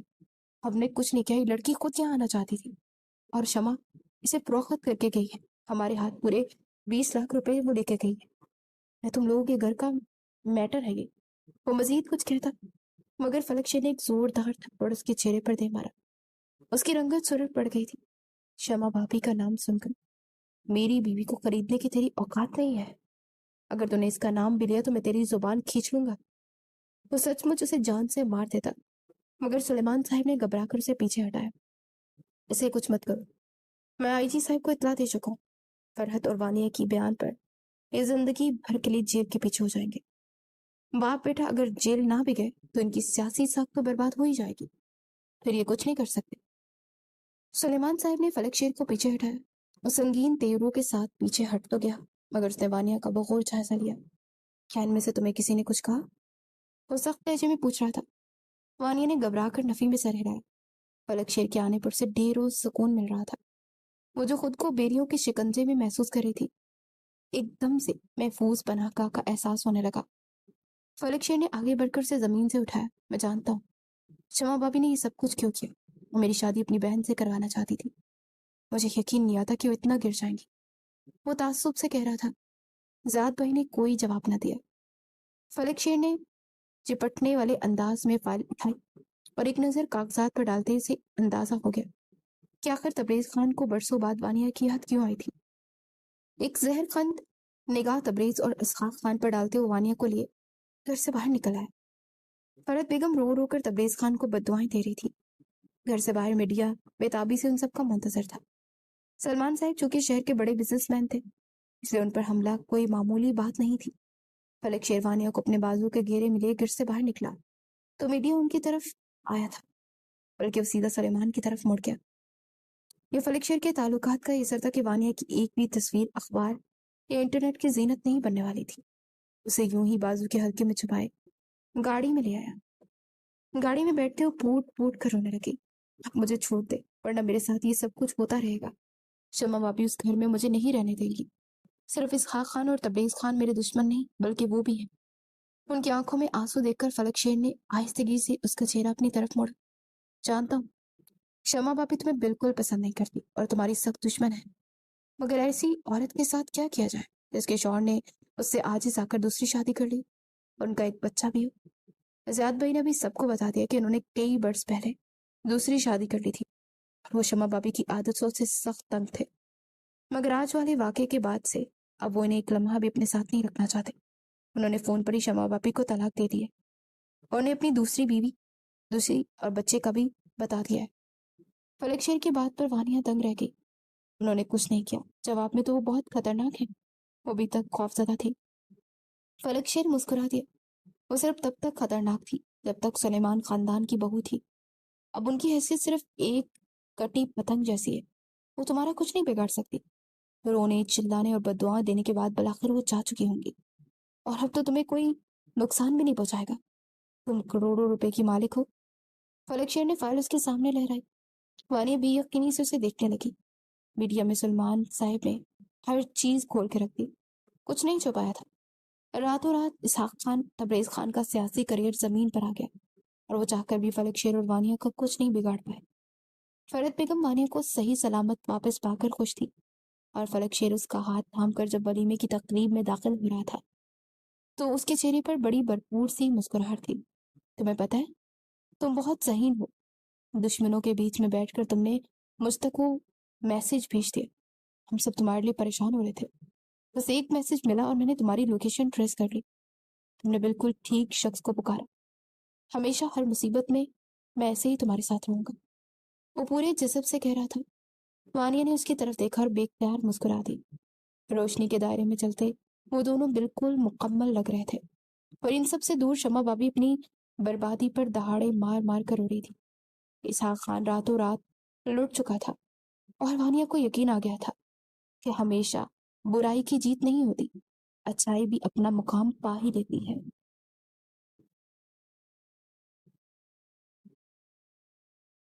ہم نے کچھ نہیں کیا، یہ لڑکی خود یہاں آنا چاہتی تھی اور شمع اسے فروخت کر کے گئی ہے۔ ہمارے ہاتھ پورے 20 لاکھ روپے وہ لے کے گئی ہے۔ میں تم لوگوں کے گھر کا میٹر ہے یہ۔ وہ مزید کچھ کہتا مگر فلک شیر نے ایک زوردار تھپڑ اس کے چہرے پر دے مارا۔ اس کی رنگت سرخ پڑ گئی تھی۔ شمع بھابھی کا نام سن کر میری بیوی کو خریدنے کی تیری اوقات نہیں ہے۔ اگر تو نے اس کا نام بھی لیا تو میں تیری زبان کھینچ لوں گا۔ وہ سچ مچ اسے جان سے مار دیتا، مگر سلیمان صاحب نے گھبرا کر اسے پیچھے ہٹایا۔ اسے کچھ مت کرو، میں آئی جی صاحب کو اطلاع دے چکا ہوں۔ فرحت اور وانیہ کی بیان پر یہ زندگی بھر کے لیے جیل کے پیچھے ہو جائیں گے۔ باپ بیٹا اگر جیل نہ بھی گئے تو ان کی سیاسی ساکھ تو برباد ہو ہی جائے گی، پھر یہ کچھ نہیں کر سکتے۔ سلیمان صاحب نے فلک شیر کو پیچھے ہٹایا اور سنگین تیوروں کے ساتھ پیچھے ہٹ تو گیا، مگر اس نے وانیہ کا بغور جائزہ لیا۔ کیا ان میں سے تمہیں کسی نے کچھ کہا؟ وہ سخت لہجے میں پوچھ رہا تھا۔ وانیہ نے گھبرا کر نفی میں سر ہلایا۔ فلک شیر کے آنے پر سے ڈھیر روز سکون مل رہا تھا۔ وہ جو خود کو بیریوں کے شکنجے میں محسوس کر رہی تھی، ایک دم سے محفوظ پناہ گاہ کا احساس ہونے لگا۔ فلک شیر نے آگے بڑھ کر سے زمین سے اٹھایا۔ میں جانتا ہوں شمع بھابھی نے یہ سب کچھ کیوں کیا۔ وہ میری شادی اپنی بہن سے کروانا چاہتی تھی۔ مجھے یقین نہیں آتا کہ وہ اتنا گر جائیں گی۔ وہ تعصب سے کہہ رہا تھا۔ زیاد بھائی نے کوئی جواب نہ دیا۔ فلک شیر نے چپٹنے والے انداز میں فائل اٹھائی اور ایک نظر کاغذات پر ڈالتے اسے اندازہ ہو گیا کہ آخر تبریز خان کو برسوں بعد وانیہ کی یاد کیوں آئی تھی۔ ایک زہر خند نگاہ تبریز اور اسحاق خان پر ڈالتے ہوئے وانیہ کو لیے گھر سے باہر نکل آیا۔ فرحت بیگم رو رو کر تبریز خان کو بددعائیں دے رہی تھی۔ گھر سے باہر میڈیا بے سے ان سب کا منتظر تھا۔ سلمان صاحب چونکہ شہر کے بڑے بزنس مین تھے، اس لیے ان پر حملہ کوئی معمولی بات نہیں تھی۔ فلک شیر وانیہ کو اپنے بازو کے گھیرے میں لے گھر سے باہر نکلا تو میڈیا ان کی طرف آیا تھا، بلکہ وہ سیدھا سلیمان کی طرف مڑ گیا۔ یہ فلک شیر کے تعلقات کا یہ اثر تھا کہ وانیہ کی ایک بھی تصویر اخبار یا انٹرنیٹ کی زینت نہیں بننے والی تھی۔ اسے یوں ہی بازو کے ہلکے میں چھپائے گاڑی میں لے آیا۔ گاڑی میں بیٹھتے وہ پھوٹ پھوٹ کر رونے لگی۔ اب مجھے چھوڑ دے ورنہ میرے ساتھ یہ سب کچھ ہوتا رہے گا۔ شمع بھابھی اس گھر میں مجھے نہیں رہنے دے گی۔ صرف اسحاق خان اور تبریز خان میرے دشمن نہیں بلکہ وہ بھی ہیں۔ ان کی آنکھوں میں آنسو دیکھ کر فلک شیر نے آہستگی سے اس کا چہرہ اپنی طرف موڑا۔ جانتا ہوں شمع بھابھی تمہیں بالکل پسند نہیں کرتی اور تمہاری سخت دشمن ہے، مگر ایسی عورت کے ساتھ کیا کیا جائے جس کے شوہر نے اس سے عاجز آ کر دوسری شادی کر لی اور ان کا ایک بچہ بھی ہو۔ زیاد بھائی نے بھی سب کو بتا دیا کہ انہوں نے کئی برس پہلے دوسری شادی کر لی تھی اور وہ شمع بھابھی کی عادت سے سخت تنگ تھے، مگر آج والے واقعے کے بعد سے اب وہ انہیں ایک لمحہ بھی اپنے ساتھ نہیں رکھنا چاہتے۔ انہوں نے فون پر ہی شمع بھابھی کو طلاق دے دی ہے اور انہیں اپنی دوسری بیوی اور بچے کا بھی بتا دیا ہے۔ فلک شیر کی بات پر وانیہ دنگ رہ گئی۔ انہوں نے کچھ نہیں کیا، جواب میں تو وہ بہت خطرناک ہے۔ وہ ابھی تک خوفزدہ تھی۔ فلک شیر مسکرا دیا۔ وہ صرف تب تک خطرناک تھی جب تک سلیمان خاندان کی بہو تھی۔ اب ان کی حیثیت صرف ایک کٹی پتنگ جیسی ہے، وہ تمہارا کچھ نہیں بگاڑ سکتی۔ رونے چلانے اور بددعائیں دینے کے بعد بلاخر وہ جا چکی ہوں گی اور اب تو تمہیں کوئی نقصان بھی نہیں پہنچائے گا۔ تم کروڑوں روپے کی مالک ہو۔ فلک شیر نے فائل اس کے سامنے لہرائی۔ وانیہ بے یقینی سے اسے دیکھنے لگی۔ میڈیا میں سلمان صاحب نے ہر چیز کھول کے رکھ دی، کچھ نہیں چھپایا تھا۔ راتوں رات اسحاق خان تبریز خان کا سیاسی کریئر زمین پر آ گیا اور وہ چاہ کر بھی فلک شیر اور وانیہ کا کچھ نہیں بگاڑ پائے۔ فرحت بیگم وانیہ کو صحیح سلامت واپس پا کر خوش تھی اور فلک شیر اس کا ہاتھ تھام کر جب ولیمے کی تقریب میں داخل ہو رہا تھا تو اس کے چہرے پر بڑی بھرپور سی مسکراہٹ تھی۔ تمہیں پتہ ہے تم بہت ذہین ہو. دشمنوں کے بیچ میں بیٹھ کر تم نے مجھ تک وہ میسج بھیج دیا. ہم سب تمہارے لیے پریشان ہو رہے تھے. بس ایک میسج ملا اور میں نے تمہاری لوکیشن ٹریس کر لی. تم نے بالکل ٹھیک شخص کو پکارا. ہمیشہ ہر مصیبت میں ایسے ہی تمہارے ساتھ رہوں گا. وہ پورے جذب سے کہہ رہا تھا. وانیہ نے اس کی طرف دیکھا اور بے اختیار مسکرا دی. روشنی کے دائرے میں چلتے وہ دونوں بالکل مکمل لگ رہے تھے. اور ان سب سے دور شمع بابی اپنی بربادی پر دہاڑے مار مار کر رو رہی تھی. اسحاق خان راتوں رات لٹ چکا تھا اور وانیہ کو یقین آ گیا تھا کہ ہمیشہ برائی کی جیت نہیں ہوتی، اچائی بھی اپنا مقام پا ہی لیتی ہے.